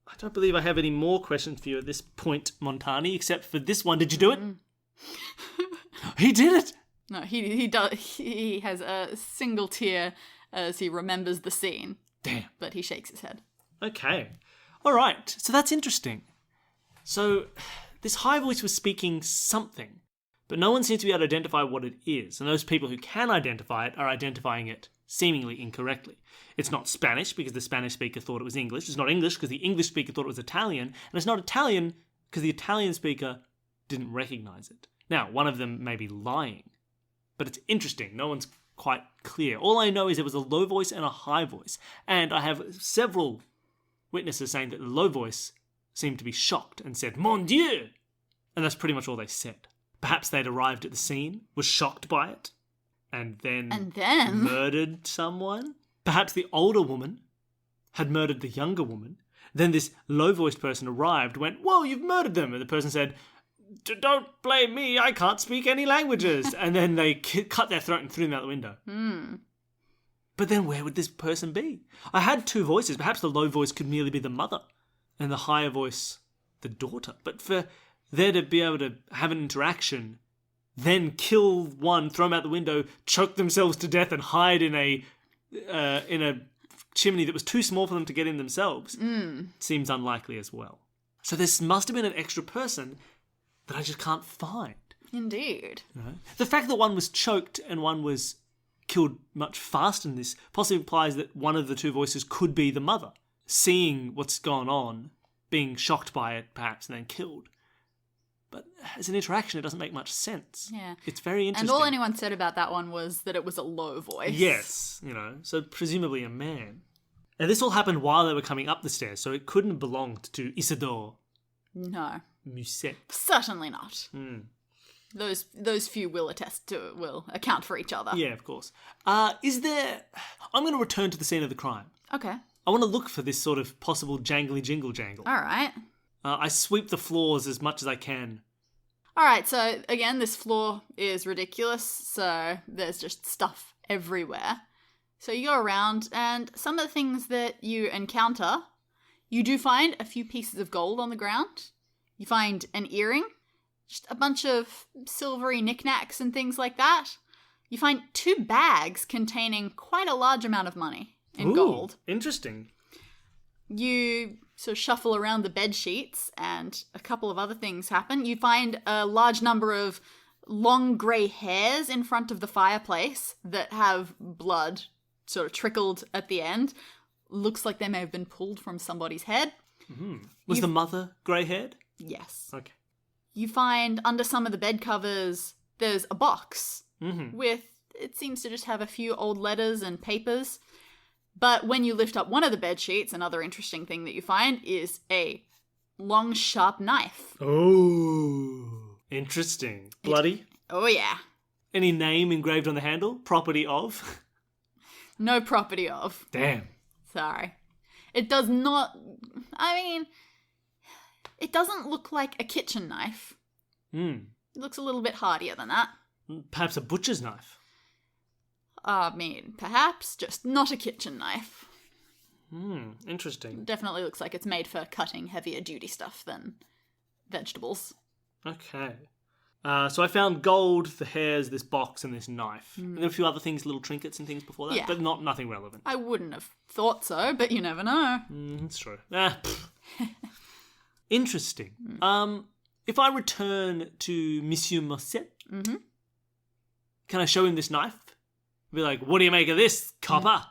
I don't believe I have any more questions for you at this point, Montani, except for this one. Did you do it? He did it! No, he does. He has a single tear as he remembers the scene. Damn. But he shakes his head. Okay. All right. So that's interesting. So this high voice was speaking something, but no one seems to be able to identify what it is. And those people who can identify it are identifying it seemingly incorrectly. It's not Spanish because the Spanish speaker thought it was English. It's not English because the English speaker thought it was Italian. And it's not Italian because the Italian speaker didn't recognize it. Now, one of them may be lying, but it's interesting. No one's quite clear. All I know is there was a low voice and a high voice. And I have several witnesses saying that the low voice seemed to be shocked and said, "Mon Dieu!" And that's pretty much all they said. Perhaps they'd arrived at the scene, was shocked by it, and then murdered someone. Perhaps the older woman had murdered the younger woman. Then this low-voiced person arrived, went, "Whoa, you've murdered them!" And the person said, "Don't blame me, I can't speak any languages." And then they cut their throat and threw them out the window. But then where would this person be? I had two voices. Perhaps the low voice could merely be the mother and the higher voice the daughter. But for there to be able to have an interaction, then kill one, throw them out the window, choke themselves to death and hide in a chimney that was too small for them to get in themselves, seems unlikely as well. So this must have been an extra person that I just can't find. Indeed. You know? The fact that one was choked and one was killed much faster than this possibly implies that one of the two voices could be the mother, seeing what's gone on, being shocked by it perhaps, and then killed. But as an interaction, it doesn't make much sense. Yeah. It's very interesting. And all anyone said about that one was that it was a low voice. Yes, so presumably a man. And this all happened while they were coming up the stairs, so it couldn't have belonged to Isidore No. Musset. Certainly not. Those few will account for each other. Yeah, of course. I'm going to return to the scene of the crime. Okay. I want to look for this sort of possible jangly jingle jangle. All right. I sweep the floors as much as I can. All right, so again, this floor is ridiculous, so there's just stuff everywhere. So you go around, and some of the things that you encounter, you do find a few pieces of gold on the ground. You find an earring, just a bunch of silvery knickknacks and things like that. You find 2 bags containing quite a large amount of money in gold. Interesting. You sort of shuffle around the bed sheets, and a couple of other things happen. You find a large number of long grey hairs in front of the fireplace that have blood sort of trickled at the end. Looks like they may have been pulled from somebody's head. Mm-hmm. Was the mother grey-haired? Yes. Okay. You find under some of the bed covers, there's a box with, it seems to just have a few old letters and papers. But when you lift up one of the bed sheets, another interesting thing that you find is a long, sharp knife. Oh, interesting. Bloody? Oh, yeah. Any name engraved on the handle? Property of? No property of. Damn. Sorry. It does not... I mean, it doesn't look like a kitchen knife. It looks a little bit hardier than that. Perhaps a butcher's knife. I mean, perhaps, just not a kitchen knife. Interesting. Definitely looks like it's made for cutting heavier duty stuff than vegetables. Okay. So I found gold, the hairs, this box, and this knife. And there were a few other things, little trinkets and things before that, Yeah. but nothing relevant. I wouldn't have thought so, but you never know. That's true. Interesting. If I return to Monsieur Morset, can I show him this knife? Be like, what do you make of this, copper?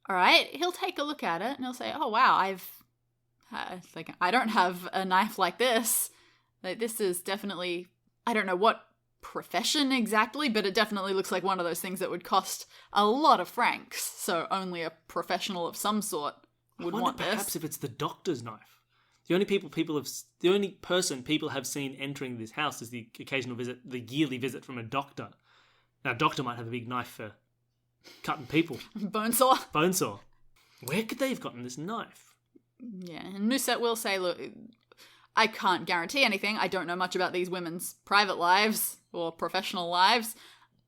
All right, he'll take a look at it and he'll say, "Oh wow, I don't have a knife like this. Like, this is definitely, I don't know what profession exactly, but it definitely looks like one of those things that would cost a lot of francs. So only a professional of some sort would want this." Perhaps if it's the doctor's knife. The only person people have seen entering this house is the occasional visit, the yearly visit from a doctor. Now, a doctor might have a big knife for cutting people. Bonesaw. Bonesaw. Where could they have gotten this knife? Yeah, and Musette will say, "Look, I can't guarantee anything. I don't know much about these women's private lives or professional lives.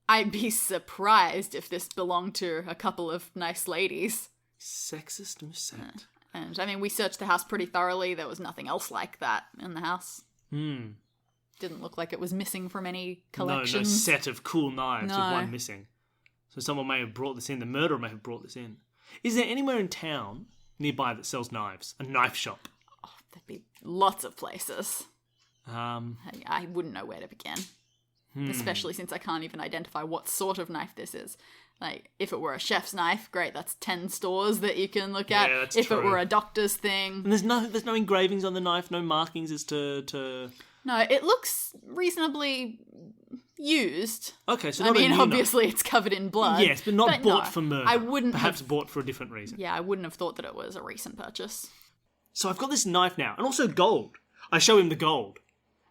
I'd be surprised if this belonged to a couple of nice ladies." Sexist Musette. And, I mean, we searched the house pretty thoroughly. There was nothing else like that in the house. Didn't look like it was missing from any collections. No set of cool knives with No. one missing. So someone may have brought this in. The murderer may have brought this in. Is there anywhere in town nearby that sells knives? A knife shop? Oh, there'd be lots of places. Um, I wouldn't know where to begin. Especially since I can't even identify what sort of knife this is. Like, if it were a chef's knife, great, that's 10 stores that you can look at. Yeah, that's if true. it were a doctor's thing... and there's no engravings on the knife, no markings as to... No, it looks reasonably used. Okay, so I not a mean, new obviously it's covered in blood. Yes, but not bought no, for murder. I wouldn't Perhaps have... bought for a different reason. Yeah, I wouldn't have thought that it was a recent purchase. So I've got this knife now, and also gold. I show him the gold.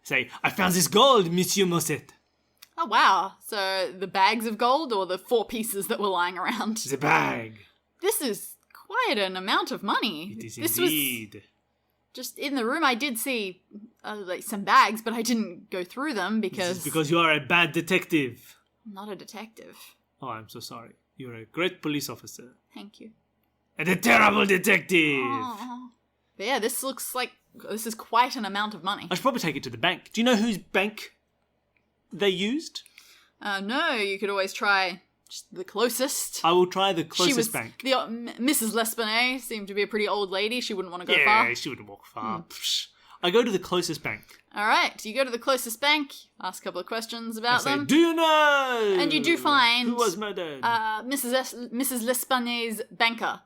Say, I found this gold, Monsieur Morset. Oh, wow. So the bags of gold or the 4 pieces that were lying around? The bag. This is quite an amount of money. It is this indeed. Was just in the room, I did see like some bags, but I didn't go through them This because... is because you are a bad detective. I'm not a detective. Oh, I'm so sorry. You're a great police officer. Thank you. And a terrible detective. Aw. But yeah, this looks like... This is quite an amount of money. I should probably take it to the bank. Do you know whose bank they used? No, you could always try just the closest. I will try the closest She was bank. Mrs. L'Espanaye seemed to be a pretty old lady. She wouldn't want to go Yeah, far. she wouldn't walk far. Psh. I go to the closest bank. All right, you go to the closest bank, ask a couple of questions I about say, them. do you know? And you do find who was murdered? Mrs. L'Espanaye's banker,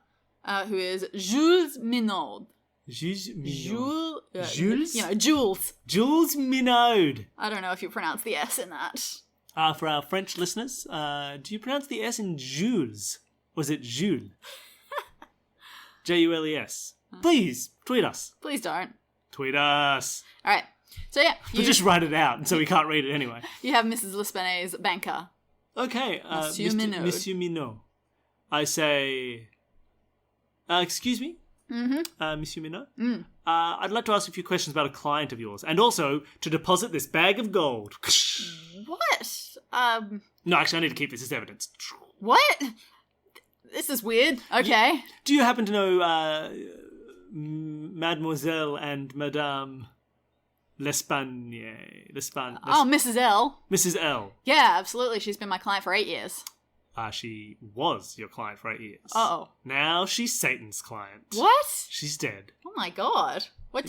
who is Jules Minaud. Jules Jules? Jules? You know, Jules. Jules Minaud. I don't know if you pronounce the S in that. For our French listeners, do you pronounce the S in Jules? Or is it Jules? Jules. Please, tweet us. Please don't. Tweet us. All right. So yeah, We'll just write it out, so we can't read it anyway. you have Mrs. L'Espanaye's banker. Okay, Monsieur Minaud. Monsieur Minaud. I say, Excuse me, Monsieur Minot? I'd like to ask a few questions about a client of yours, and also to deposit this bag of gold. What? No, actually, I need to keep this as evidence. What? This is weird. Okay. Do you happen to know Mademoiselle and Madame L'Espagne? Oh, Mrs. L. Mrs. L. Yeah, absolutely. She's been my client for 8 years. She was your client for 8 years. Uh-oh. Now she's Satan's client. What? She's dead. Oh my god. What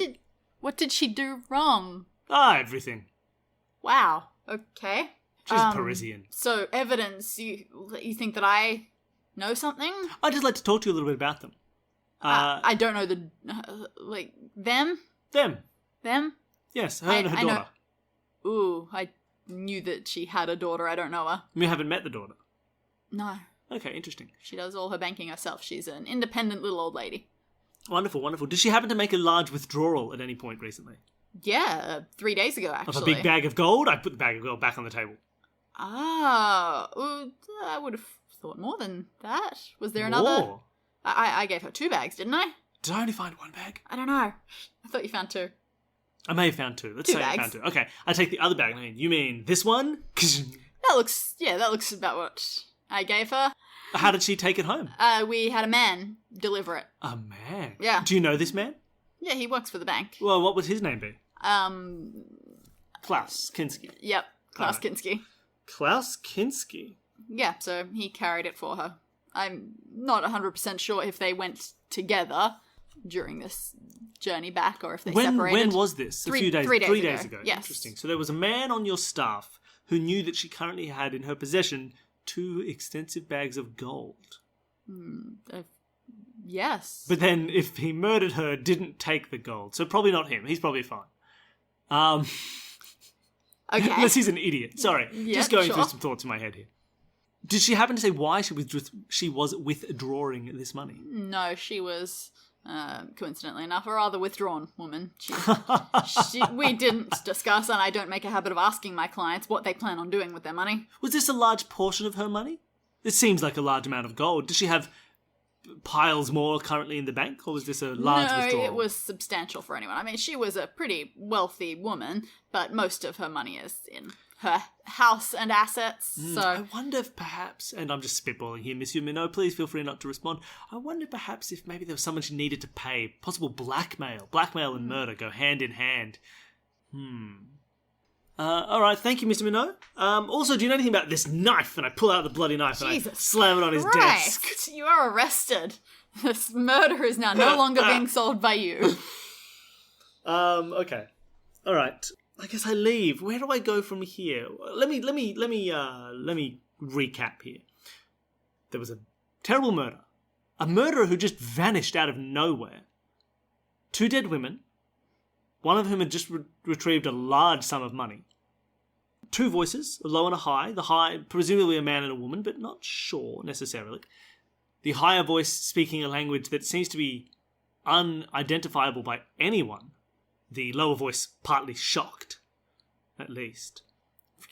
did she do wrong? Everything. Wow. Okay. She's Parisian. So evidence, you think that I know something? I'd just like to talk to you a little bit about them. I don't know them? Them? Yes, her and her daughter. Ooh, I knew that she had a daughter. I don't know her. You haven't met the daughter? No. Okay, interesting. She does all her banking herself. She's an independent little old lady. Wonderful, wonderful. Did she happen to make a large withdrawal at any point recently? Yeah, 3 days ago, actually. Of a big bag of gold? I put the bag of gold back on the table. I would have thought more than that. Was there another? More? I gave her 2 bags, didn't I? Did I only find 1 bag? I don't know. I thought you found 2. I may have found 2. Let's 2 say bags. I found 2. Okay, I take the other bag. You mean this one? That looks about what I gave her. How did she take it home? We had a man deliver it. A man? Yeah. Do you know this man? Yeah, he works for the bank. Well, what would his name be? Klaus Kinski. Yep, Klaus Alright. Kinski. Klaus Kinski? Yeah, so he carried it for her. I'm not 100% sure if they went together during this journey back or if they separated. When was this? Three a few days, days 3 days ago. ago. Yes. Interesting. So there was a man on your staff who knew that she currently had in her possession 2 extensive bags of gold. Yes. But then, if he murdered her, didn't take the gold. So probably not him. He's probably fine. Okay. Unless he's an idiot. Sorry. Yeah, Just going sure. through some thoughts in my head here. Did she happen to say why she was withdrawing this money? No, she was, coincidentally enough, a rather withdrawn woman. We didn't discuss, and I don't make a habit of asking my clients what they plan on doing with their money. Was this a large portion of her money? It seems like a large amount of gold. Does she have piles more currently in the bank, or was this a large withdrawal? No, it was substantial for anyone. I mean, she was a pretty wealthy woman, but most of her money is in her house and assets, so... I wonder if perhaps, and I'm just spitballing here, Monsieur Minot, please feel free not to respond. I wonder perhaps if maybe there was someone she needed to pay. Possible blackmail. Blackmail and murder go hand in hand. Alright, thank you, Mr. Minot. Also, do you know anything about this knife? And I pull out the bloody knife and I slam it on his desk. You are arrested. This murder is now no longer being solved by you. Okay. Alright. I guess I leave. Where do I go from here? Let me recap here. There was a terrible murder. A murderer who just vanished out of nowhere. 2 dead women, one of whom had just retrieved a large sum of money. 2 voices, a low and a high. The high, presumably a man and a woman, but not sure necessarily. The higher voice speaking a language that seems to be unidentifiable by anyone. The lower voice partly shocked, at least.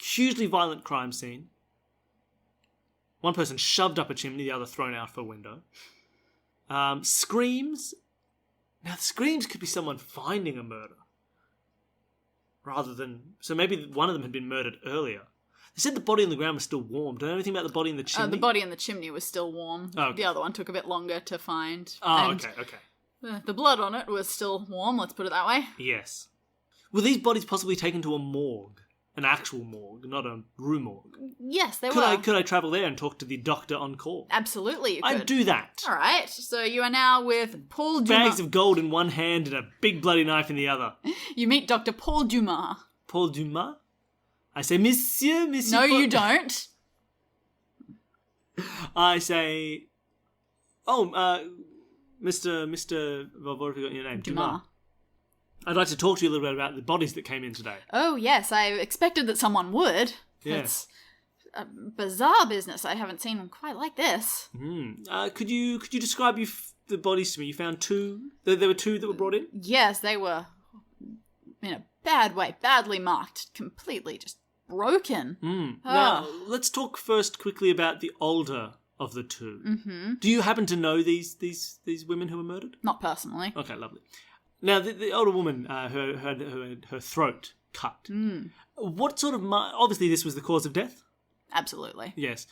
Hugely violent crime scene. One person shoved up a chimney, the other thrown out of a window. Screams. Now, the screams could be someone finding a murder. Rather than... So maybe one of them had been murdered earlier. They said the body on the ground was still warm. Do you know anything about the body in the chimney? The body in the chimney was still warm. Oh, okay. The other one took a bit longer to find. Oh, and okay. The blood on it was still warm, let's put it that way. Yes. Were these bodies possibly taken to a morgue? An actual morgue, not a rue morgue? Yes, they were. Could I travel there and talk to the doctor on call? Absolutely, you could. I'd do that. All right, so you are now with Paul Dumas. Bags of gold in one hand and a big bloody knife in the other. You meet Dr. Paul Dumas. Paul Dumas? I say, Monsieur No, you don't. I say, Mr. Well, what have you got in your name? Dumas. I'd like to talk to you a little bit about the bodies that came in today. Oh, yes, I expected that someone would. Yeah. It's a bizarre business. I haven't seen one quite like this. Could you describe the bodies to me? You found 2? There were 2 that were brought in? Yes, they were in a bad way, badly marked, completely just broken. Now, let's talk first quickly about the older of the two. Mm-hmm. Do you happen to know these women who were murdered? Not personally. Okay, lovely. Now, the older woman, her throat cut. What sort of... obviously, this was the cause of death? Absolutely. Yes.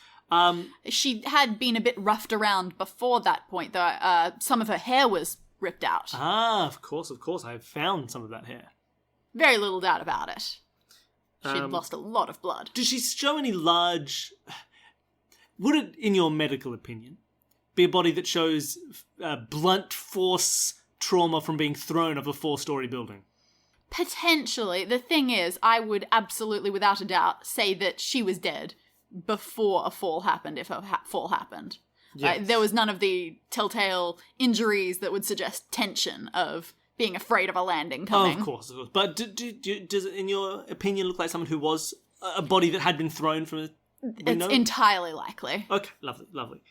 She had been a bit roughed around before that point, though. Some of her hair was ripped out. Ah, of course. I have found some of that hair. Very little doubt about it. She'd lost a lot of blood. Does she show any large... Would it, in your medical opinion, be a body that shows blunt force trauma from being thrown off a 4-story building? Potentially. The thing is, I would absolutely, without a doubt, say that she was dead before a fall happened, if a fall happened. Yes. There was none of the telltale injuries that would suggest tension of being afraid of a landing coming. Oh, of course. But does it, in your opinion, look like someone who was a body that had been thrown from a window? It's entirely likely. Okay, lovely.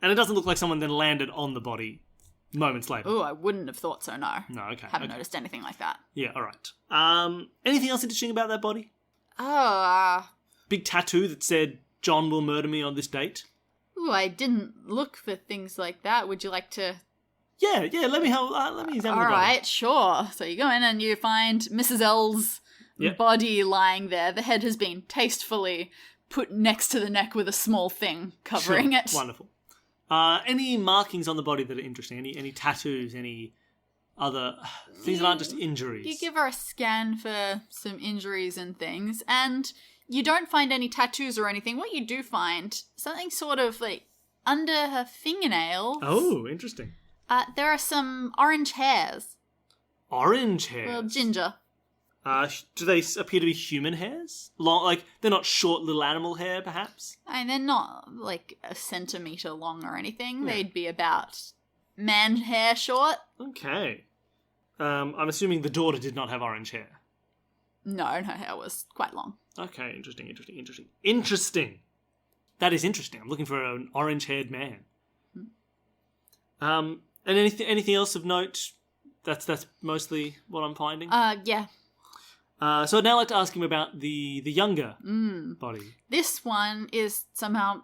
And it doesn't look like someone then landed on the body moments later. Oh, I wouldn't have thought so, no. No, okay. Haven't noticed anything like that. Yeah, all right. Anything else interesting about that body? Big tattoo that said, "John will murder me on this date." Ooh, I didn't look for things like that. Would you like to... Yeah, let me examine the body. All right, sure. So you go in and you find Mrs. L's body lying there. The head has been tastefully put next to the neck with a small thing covering it. Wonderful. Any markings on the body that are interesting? Any tattoos? Any other things that aren't just injuries? You give her a scan for some injuries and things, and you don't find any tattoos or anything. What you do find, something sort of like under her fingernails. Oh, interesting. There are some orange hairs. Orange hairs? Well, ginger. Do they appear to be human hairs? Long, like, they're not short little animal hair, perhaps? And they're not, like, a centimetre long or anything. Yeah. They'd be about man hair short. Okay. I'm assuming the daughter did not have orange hair. No, her hair was quite long. Okay, interesting. That is interesting. I'm looking for an orange-haired man. And anything else of note? That's mostly what I'm finding. Yeah. So I'd now like to ask him about the younger body. This one is somehow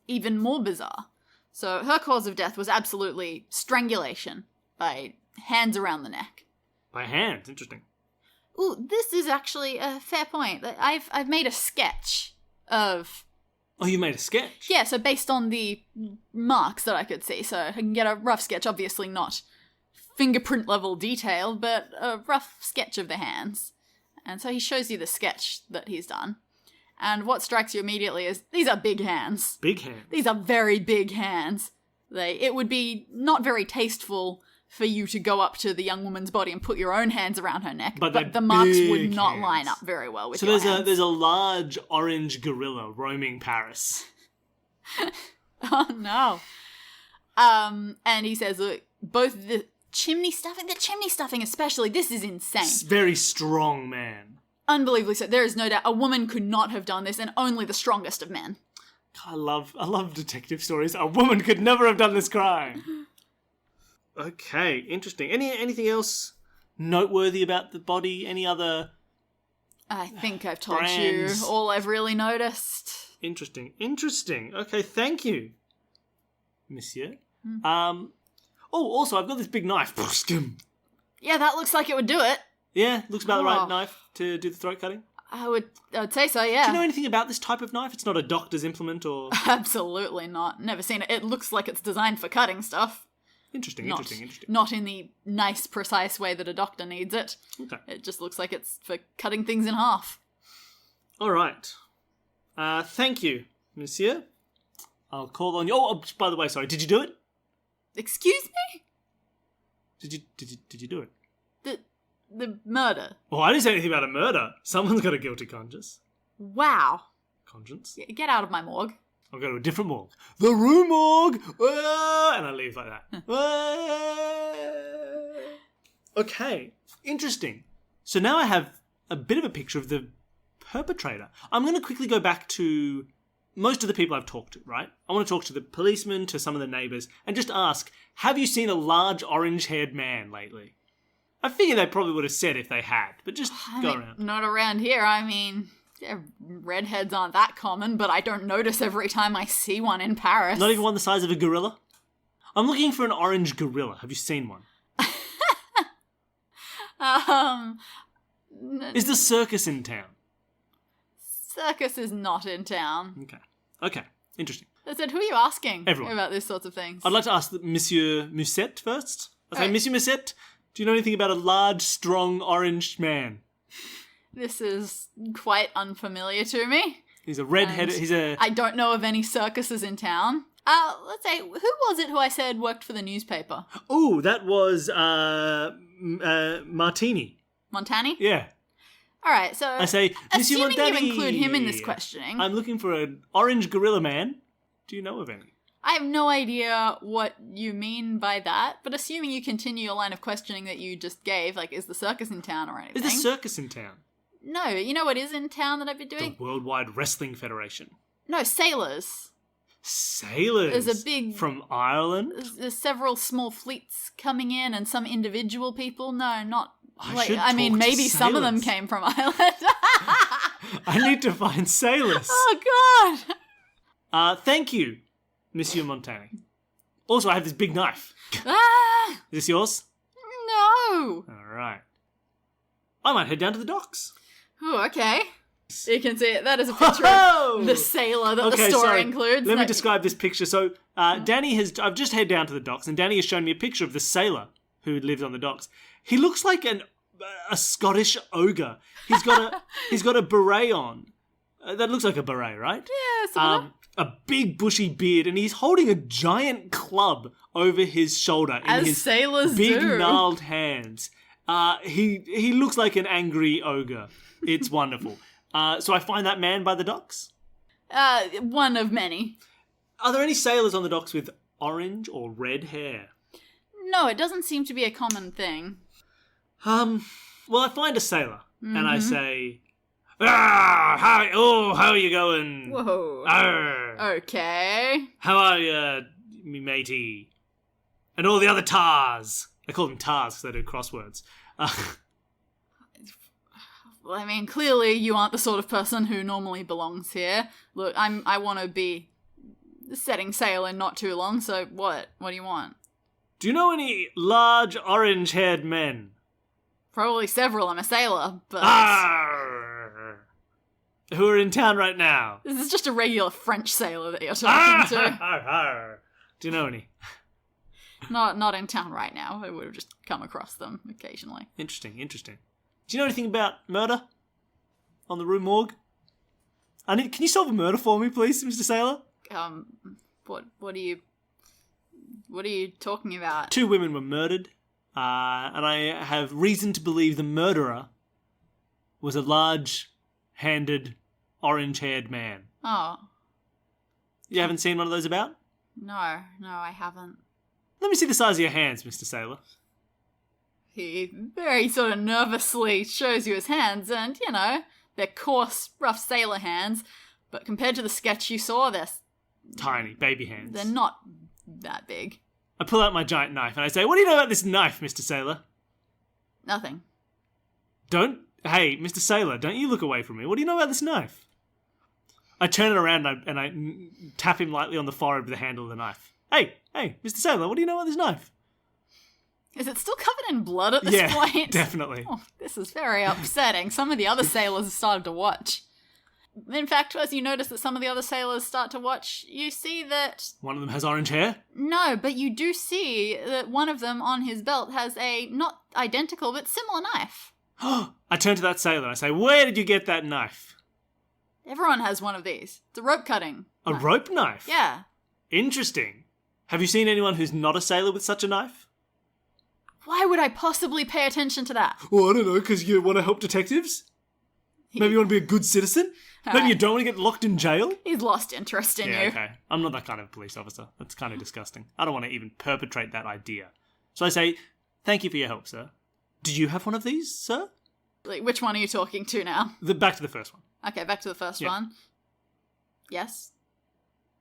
even more bizarre. So her cause of death was absolutely strangulation by hands around the neck. By hands? Interesting. Ooh, this is actually a fair point. I've made a sketch of... Oh, you made a sketch? Yeah, so based on the marks that I could see. So I can get a rough sketch, obviously not fingerprint level detail, but a rough sketch of the hands. And so he shows you the sketch that he's done. And what strikes you immediately is, these are big hands. Big hands. These are very big hands. It would be not very tasteful for you to go up to the young woman's body and put your own hands around her neck, but the marks would not line up very well with your hands. So there's a large orange gorilla roaming Paris. Oh no. And he says, look, both the chimney stuffing especially, this is insane. Very strong man. Unbelievably so. There is no doubt a woman could not have done this, and only the strongest of men. I love detective stories. A woman could never have done this crime. Okay, interesting. Anything else noteworthy about the body? Any other... I think I've told brands? You all I've really noticed. Interesting. Okay, thank you, monsieur. Also, I've got this big knife. Yeah, that looks like it would do it. Yeah, looks about the right knife to do the throat cutting. I would say so, yeah. Do you know anything about this type of knife? It's not a doctor's implement or... Absolutely not. Never seen it. It looks like it's designed for cutting stuff. Interesting. Not in the nice, precise way that a doctor needs it. Okay. It just looks like it's for cutting things in half. All right. Thank you, monsieur. I'll call on you. Oh, by the way, sorry. Did you do it? Excuse me? Did you do it? The murder. Oh, I didn't say anything about a murder. Someone's got a guilty conscience. Wow. Conscience? Get out of my morgue. I'll go to a different morgue. The Rue Morgue! And I leave like that. Okay, interesting. So now I have a bit of a picture of the perpetrator. I'm going to quickly go back to most of the people I've talked to, right? I want to talk to the policeman, to some of the neighbours, and just ask, have you seen a large orange-haired man lately? I figure they probably would have said if they had, but just go around. Not around here. I mean, Yeah, redheads aren't that common, but I don't notice every time I see one in Paris. Not even one the size of a gorilla? I'm looking for an orange gorilla. Have you seen one? Is the circus in town? Circus is not in town. Okay. Interesting. I said, who are you asking Everyone. about these sorts of things? I'd like to ask Monsieur Musette first. I say, Alright. Monsieur Musette, do you know anything about a large, strong, orange man? This is quite unfamiliar to me. He's a redheaded. I don't know of any circuses in town. Let's say, who was it who I said worked for the newspaper? Oh, that was Martini. Montani? Yeah. All right, so I say, Monsieur assuming Montani, you include him in this questioning, I'm looking for an orange gorilla man. Do you know of any? I have no idea what you mean by that, but assuming you continue your line of questioning that you just gave, like, is the circus in town or anything? Is the circus in town? No, you know what is in town that I've been doing? The Worldwide Wrestling Federation. No, sailors. Sailors? There's a big... From Ireland? There's several small fleets coming in and some individual people. No, not... I mean, talk to maybe some of them sailors. came from Ireland. I need to find sailors. Oh, God. Thank you, Monsieur Montani. Also, I have this big knife. Ah, Is this yours? no. All right. I might head down to the docks. Oh, okay. You can see it. That is a picture Whoa! of the sailor that the story sorry. includes. Let me No, describe this picture. So, I've just headed down to the docks, and Danny has shown me a picture of the sailor who lives on the docks. He looks like a Scottish ogre. He's got a beret on. That looks like a beret, right? Yeah, sort of. A big bushy beard, and he's holding a giant club over his shoulder in As his sailors big do. gnarled hands. He looks like an angry ogre. It's wonderful. So I find that man by the docks. One of many. Are there any sailors on the docks with orange or red hair? No, it doesn't seem to be a common thing. Well, I find a sailor, and I say, how are you going? Whoa. Arr. Okay. How are you, me matey? And all the other tars. I call them tars because they do crosswords. Well, I mean, clearly you aren't the sort of person who normally belongs here. Look, I want to be setting sail in not too long, so what? What do you want? Do you know any large orange-haired men? Probably several. I'm a sailor, but... Arr. Who are in town right now? This is just a regular French sailor that you're talking to. Arr. Do you know any? Not in town right now. I would have just come across them occasionally. Interesting. Do you know anything about murder on the Rue Morgue? Can you solve a murder for me, please, Mr. Sailor? What are you talking about? 2 women were murdered, and I have reason to believe the murderer was a large-handed, orange-haired man. Oh, You haven't seen one of those about? no, I haven't. Let me see the size of your hands, Mr. Sailor. He very sort of nervously shows you his hands, and, you know, they're coarse, rough sailor hands, but compared to the sketch you saw, they're Tiny, baby hands. They're not that big. I pull out my giant knife and I say, what do you know about this knife, Mr. Sailor? Nothing. Hey, Mr. Sailor, don't you look away from me. What do you know about this knife? I turn it around and I tap him lightly on the forehead with the handle of the knife. Hey, Mr. Sailor, what do you know about this knife? Is it still covered in blood at this point? Yeah, definitely. Oh, this is very upsetting. Some of the other sailors have started to watch. In fact, as you notice that some of the other sailors start to watch, you see that... One of them has orange hair? No, but you do see that one of them on his belt has a not identical but similar knife. I turn to that sailor and I say, where did you get that knife? Everyone has one of these. It's a rope cutting. A rope knife? Yeah. Interesting. Have you seen anyone who's not a sailor with such a knife? Why would I possibly pay attention to that? Well, I don't know, because you want to help detectives? Maybe you want to be a good citizen? Maybe you don't want to get locked in jail? He's lost interest in you. Okay. I'm not that kind of police officer. That's kind of disgusting. I don't want to even perpetrate that idea. So I say, thank you for your help, sir. Do you have one of these, sir? Like, which one are you talking to now? Back to the first one. Okay, back to the first one. Yes?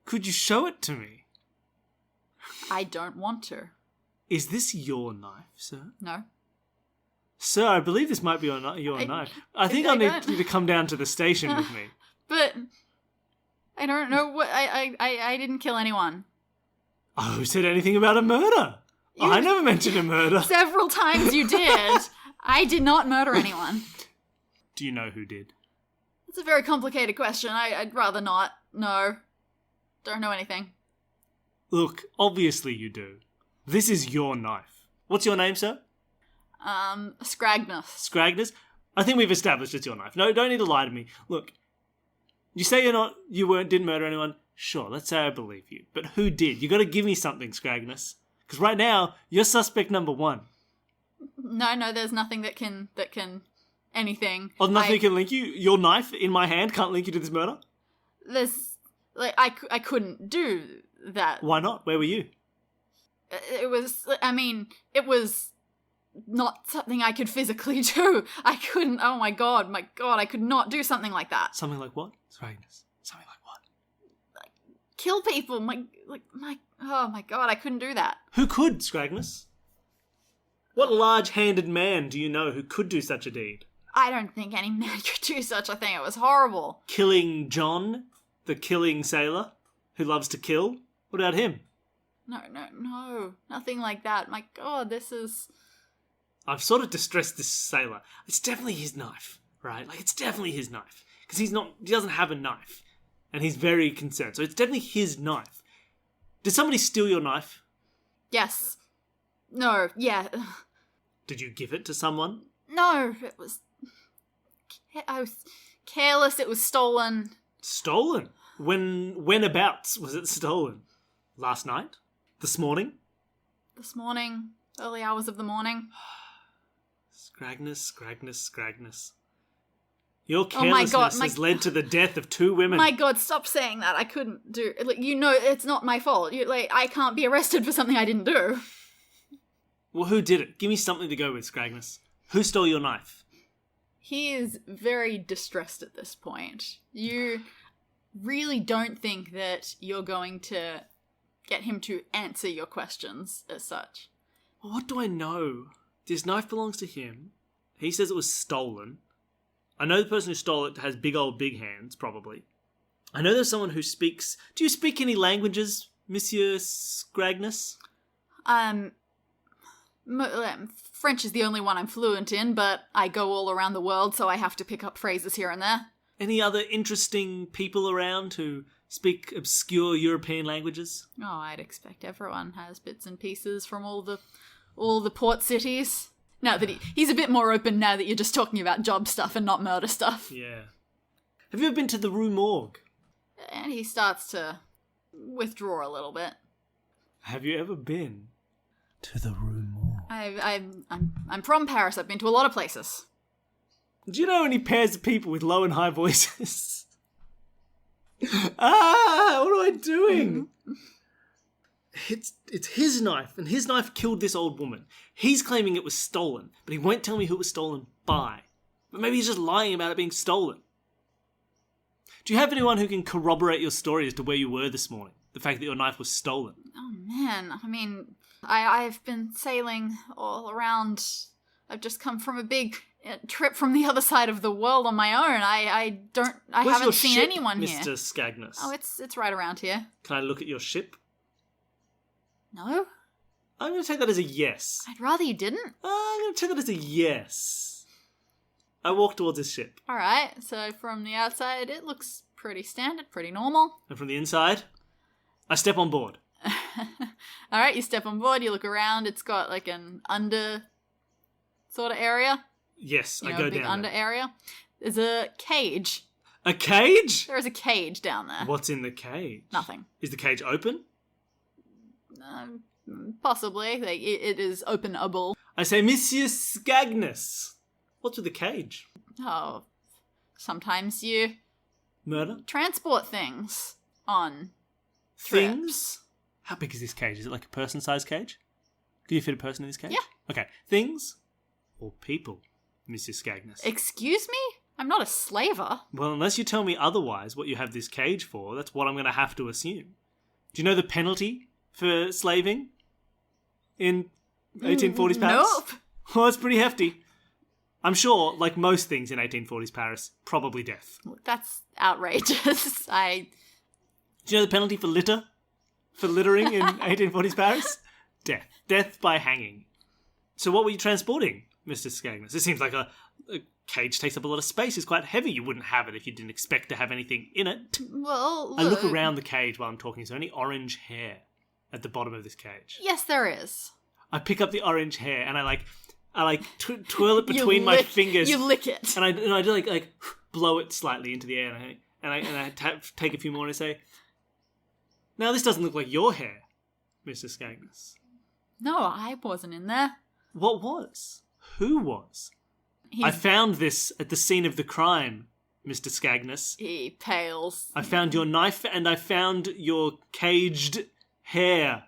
Could you show it to me? I don't want to. Is this your knife, sir? No. Sir, I believe this might be your knife. I think I'll need you to come down to the station with me. But I don't know what... I didn't kill anyone. Oh, who said anything about a murder? I never mentioned a murder. Several times you did. I did not murder anyone. Do you know who did? It's a very complicated question. I'd rather not. No. Don't know anything. Look, obviously you do. This is your knife. What's your name, sir? Scragnus. Scragnus? I think we've established it's your knife. No, don't need to lie to me. Look, you say didn't murder anyone. Sure, let's say I believe you. But who did? You got to give me something, Scragnus. Because right now, you're suspect number 1. No, there's nothing that can anything. Oh, nothing can link you? Your knife in my hand can't link you to this murder? I couldn't do that. Why not? Where were you? It was not something I could physically do. I couldn't, oh my god, I could not do something like that. Something like what? Scragnus. Something like what? Kill people, oh my god, I couldn't do that. Who could, Scragnus? What large-handed man do you know who could do such a deed? I don't think any man could do such a thing. It was horrible. Killing John, the killing sailor, who loves to kill? What about him? No, nothing like that. My god, this is... I've sort of distressed this sailor. It's definitely his knife, right? It's definitely his knife. Because he doesn't have a knife. And he's very concerned. So it's definitely his knife. Did somebody steal your knife? Yes. No, yeah. Did you give it to someone? No, I was careless, it was stolen. Stolen? Whenabouts was it stolen? Last night? This morning? This morning. Early hours of the morning. Scragnus. Your carelessness has led to the death of 2 women. My god, stop saying that. I couldn't do... it's not my fault. I can't be arrested for something I didn't do. Well, who did it? Give me something to go with, Scragnus. Who stole your knife? He is very distressed at this point. You really don't think that you're going to get him to answer your questions as such. Well, what do I know? This knife belongs to him. He says it was stolen. I know the person who stole it has big hands, probably. I know there's someone who speaks... Do you speak any languages, Monsieur Scragnus? French is the only one I'm fluent in, but I go all around the world, so I have to pick up phrases here and there. Any other interesting people around who speak obscure European languages? Oh, I'd expect everyone has bits and pieces from all the port cities. Now that he's a bit more open now that you're just talking about job stuff and not murder stuff. Yeah. Have you ever been to the Rue Morgue? And he starts to withdraw a little bit. Have you ever been to the Rue Morgue? I'm from Paris. I've been to a lot of places. Do you know any pairs of people with low and high voices? What am I doing? It's his knife, and his knife killed this old woman. He's claiming it was stolen, but he won't tell me who it was stolen by. But maybe he's just lying about it being stolen. Do you have anyone who can corroborate your story as to where you were this morning? The fact that your knife was stolen? Oh man, I mean, I've been sailing all around. I've just come from a big trip from the other side of the world on my own. I haven't seen anyone here. Mr. Scragnus? Oh, it's right around here. Can I look at your ship? No? I'm going to take that as a yes. I'd rather you didn't. I'm going to take that as a yes. I walk towards his ship. Alright, so from the outside, it looks pretty standard, pretty normal. And from the inside, I step on board. Alright, you step on board, you look around, it's got like an under sort of area. Yes, I go a big down under there. area. There's a cage. A cage? There is a cage down there. What's in the cage? Nothing. Is the cage open? Possibly. It is openable. I say, Monsieur Scragnus, what's with the cage? Oh, sometimes you Murder? transport things on Things? trips. How big is this cage? Is it like a person-sized cage? Can you fit a person in this cage? Yeah. Okay. Things or people, Monsieur Scragnus? Excuse me? I'm not a slaver. Well, unless you tell me otherwise what you have this cage for, that's what I'm going to have to assume. Do you know the penalty for slaving in 1840s Paris? Nope. Well, it's pretty hefty. I'm sure, like most things in 1840s Paris, probably death. That's outrageous. Do you know the penalty for litter? For littering in 1840s Paris? Death. Death by hanging. So what were you transporting, Mr. Scagnus? It seems like a cage takes up a lot of space. It's quite heavy. You wouldn't have it if you didn't expect to have anything in it. Well, I look around the cage while I'm talking. Is there any orange hair at the bottom of this cage? Yes, there is. I pick up the orange hair and I twirl it between my fingers. You lick it. And I do like blow it slightly into the air and I take a few more and I say, now this doesn't look like your hair, Mr. Scagnus. No, I wasn't in there. What was? Who was? I found this at the scene of the crime, Mr. Scagnus. He pales. I found your knife and I found your caged hair.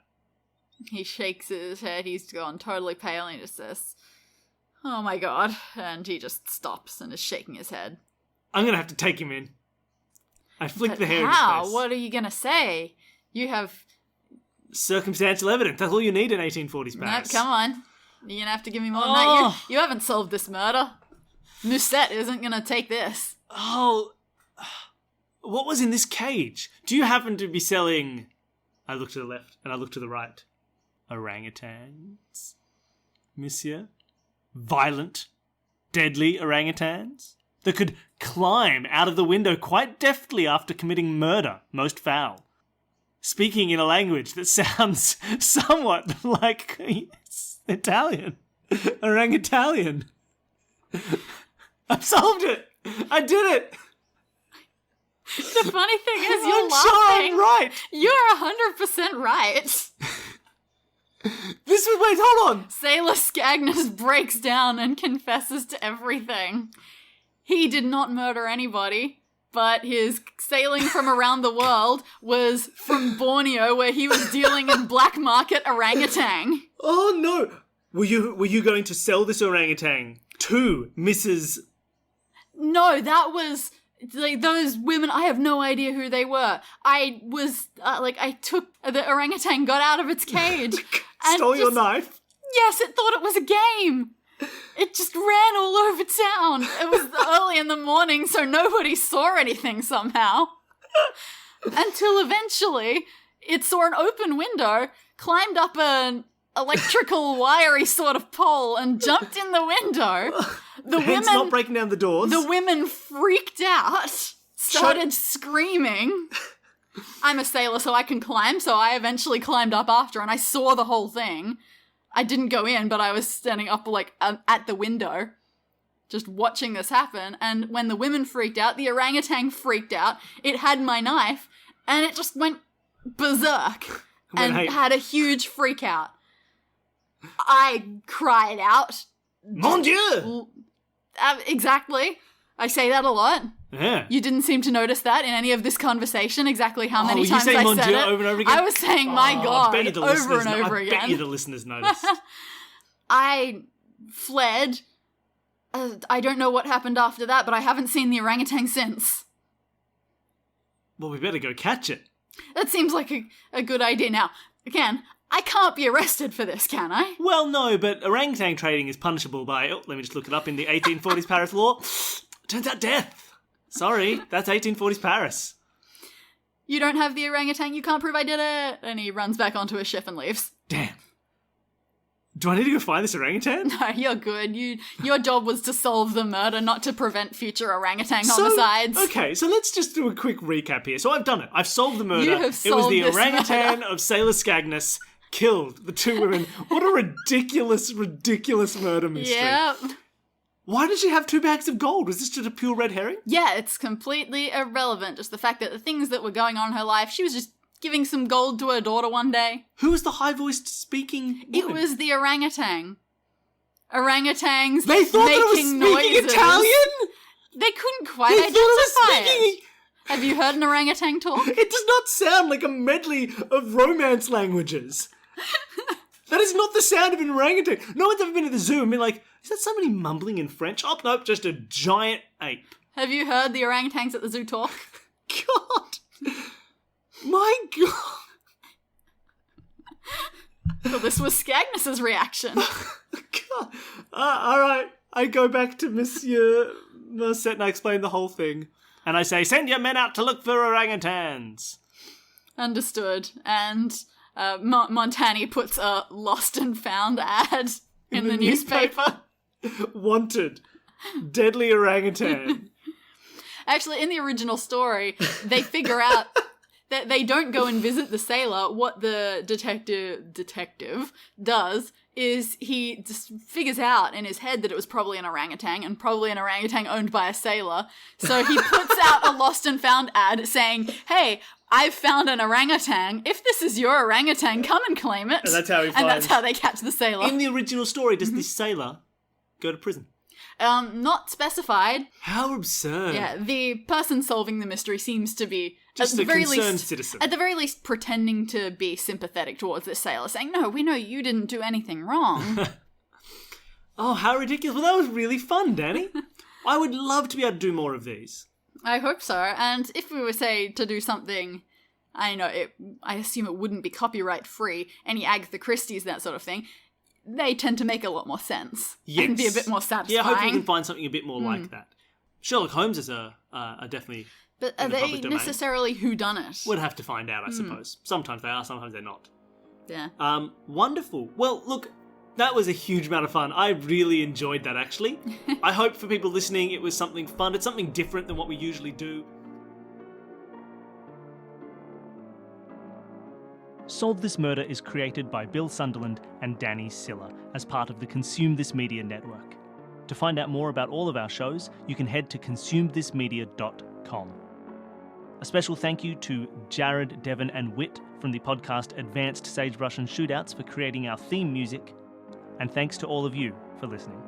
He shakes his head. He's gone totally pale and he just says, oh my god. And he just stops and is shaking his head. I'm going to have to take him in. I flick the hair in his how? face. What are you going to say? You have... circumstantial evidence. That's all you need in 1840s Paris. No, come on. You're going to have to give me more than that. You haven't solved this murder. Musette isn't going to take this. Oh, what was in this cage? Do you happen to be selling... I look to the left and I look to the right. Orangutans, monsieur? Violent, deadly orangutans? That could climb out of the window quite deftly after committing murder, most foul. Speaking in a language that sounds somewhat like Italian. Orang-Italian. I've solved it! I did it! The funny thing is, you're I'm laughing. sure I'm right! You're 100% right. Wait, hold on! Sailor Scagnus breaks down and confesses to everything. He did not murder anybody, but his sailing from around the world was from Borneo, where he was dealing in black market orangutan. Oh no! Were you going to sell this orangutan to Mrs. No, that was... like, those women, I have no idea who they were. I was, I took... the orangutan got out of its cage. and Stole your knife? Yes, it thought it was a game. It just ran all over town. It was early in the morning, so nobody saw anything somehow. Until eventually, it saw an open window, climbed up an electrical wiry sort of pole, and jumped in the window. Hence not breaking down the doors. The women freaked out, started screaming. I'm a sailor, so I can climb, so I eventually climbed up after, and I saw the whole thing. I didn't go in, but I was standing up, at the window, just watching this happen, and when the women freaked out, the orangutan freaked out, it had my knife, and it just went berserk, and had a huge freak out. I cried out. Mon Dieu! Exactly. I say that a lot. Yeah. You didn't seem to notice that in any of this conversation, exactly how many times you say I Mon said Dieu it. over and over again? I was saying my God over and over again. I bet you the listeners noticed. I fled. I don't know what happened after that, but I haven't seen the orangutan since. Well, we better go catch it. That seems like a good idea. Now, again, I can't be arrested for this, can I? Well, no, but orangutan trading is punishable by... Oh, let me just look it up in the 1840s Paris law. Turns out death. Sorry, that's 1840s Paris. You don't have the orangutan, you can't prove I did it. And he runs back onto his ship and leaves. Damn. Do I need to go find this orangutan? No, you're good. Your job was to solve the murder, not to prevent future orangutan homicides. Okay, so let's just do a quick recap here. So I've done it. I've solved the murder. You have solved It was the this orangutan murder. of Sailor Scagnus killed the two women. What a ridiculous, ridiculous murder mystery. Yeah. Why did she have 2 bags of gold? Was this just a pure red herring? Yeah, it's completely irrelevant. Just the fact that the things that were going on in her life, she was just giving some gold to her daughter one day. Who was the high-voiced speaking woman? It was the orangutan. Orangutans They thought making it was speaking noises. Italian? They couldn't quite They identify thought it was speaking... it. Have you heard an orangutan talk? It does not sound like a medley of Romance languages. That is not the sound of an orangutan. No one's ever been at the zoo and been like, is that somebody mumbling in French? Oh, nope, just a giant ape. Have you heard the orangutans at the zoo talk? God. My God. Well, this was Scagnus's reaction. God. All right. I go back to Monsieur Mercet and I explain the whole thing. And I say, send your men out to look for orangutans. Understood. And Montani puts a lost and found ad in the newspaper. Wanted. Deadly orangutan. Actually, in the original story, they figure out that they don't go and visit the sailor. What the detective does is he just figures out in his head that it was probably an orangutan, and probably an orangutan owned by a sailor. So he puts out a lost and found ad saying, hey, I've found an orangutan. If this is your orangutan, come and claim it. And that's how he finds. And that's how they catch the sailor. In the original story, does this sailor go to prison? Not specified. How absurd. Yeah, the person solving the mystery seems to be just a concerned citizen. At the very least, pretending to be sympathetic towards this sailor, saying, no, we know you didn't do anything wrong. Oh, how ridiculous. Well, that was really fun, Dani. I would love to be able to do more of these. I hope so. And if we were, say, to do something, I assume it wouldn't be copyright free, any Agatha Christie's, that sort of thing, they tend to make a lot more sense. Yes. And be a bit more satisfying. Yeah, hopefully we can find something a bit more like that. Sherlock Holmes is a definitely... But are they necessarily whodunit? We'd have to find out, I suppose. Sometimes they are, sometimes they're not. Yeah. Wonderful. Well, look, that was a huge amount of fun. I really enjoyed that, actually. I hope for people listening it was something fun. It's something different than what we usually do. Solve This Murder is created by Bill Sunderland and Dani Siller as part of the Consume This Media network. To find out more about all of our shows, you can head to consumethismedia.com. A special thank you to Jared, Devon and Whit from the podcast Advanced Sagebrush and Shootouts for creating our theme music. And thanks to all of you for listening.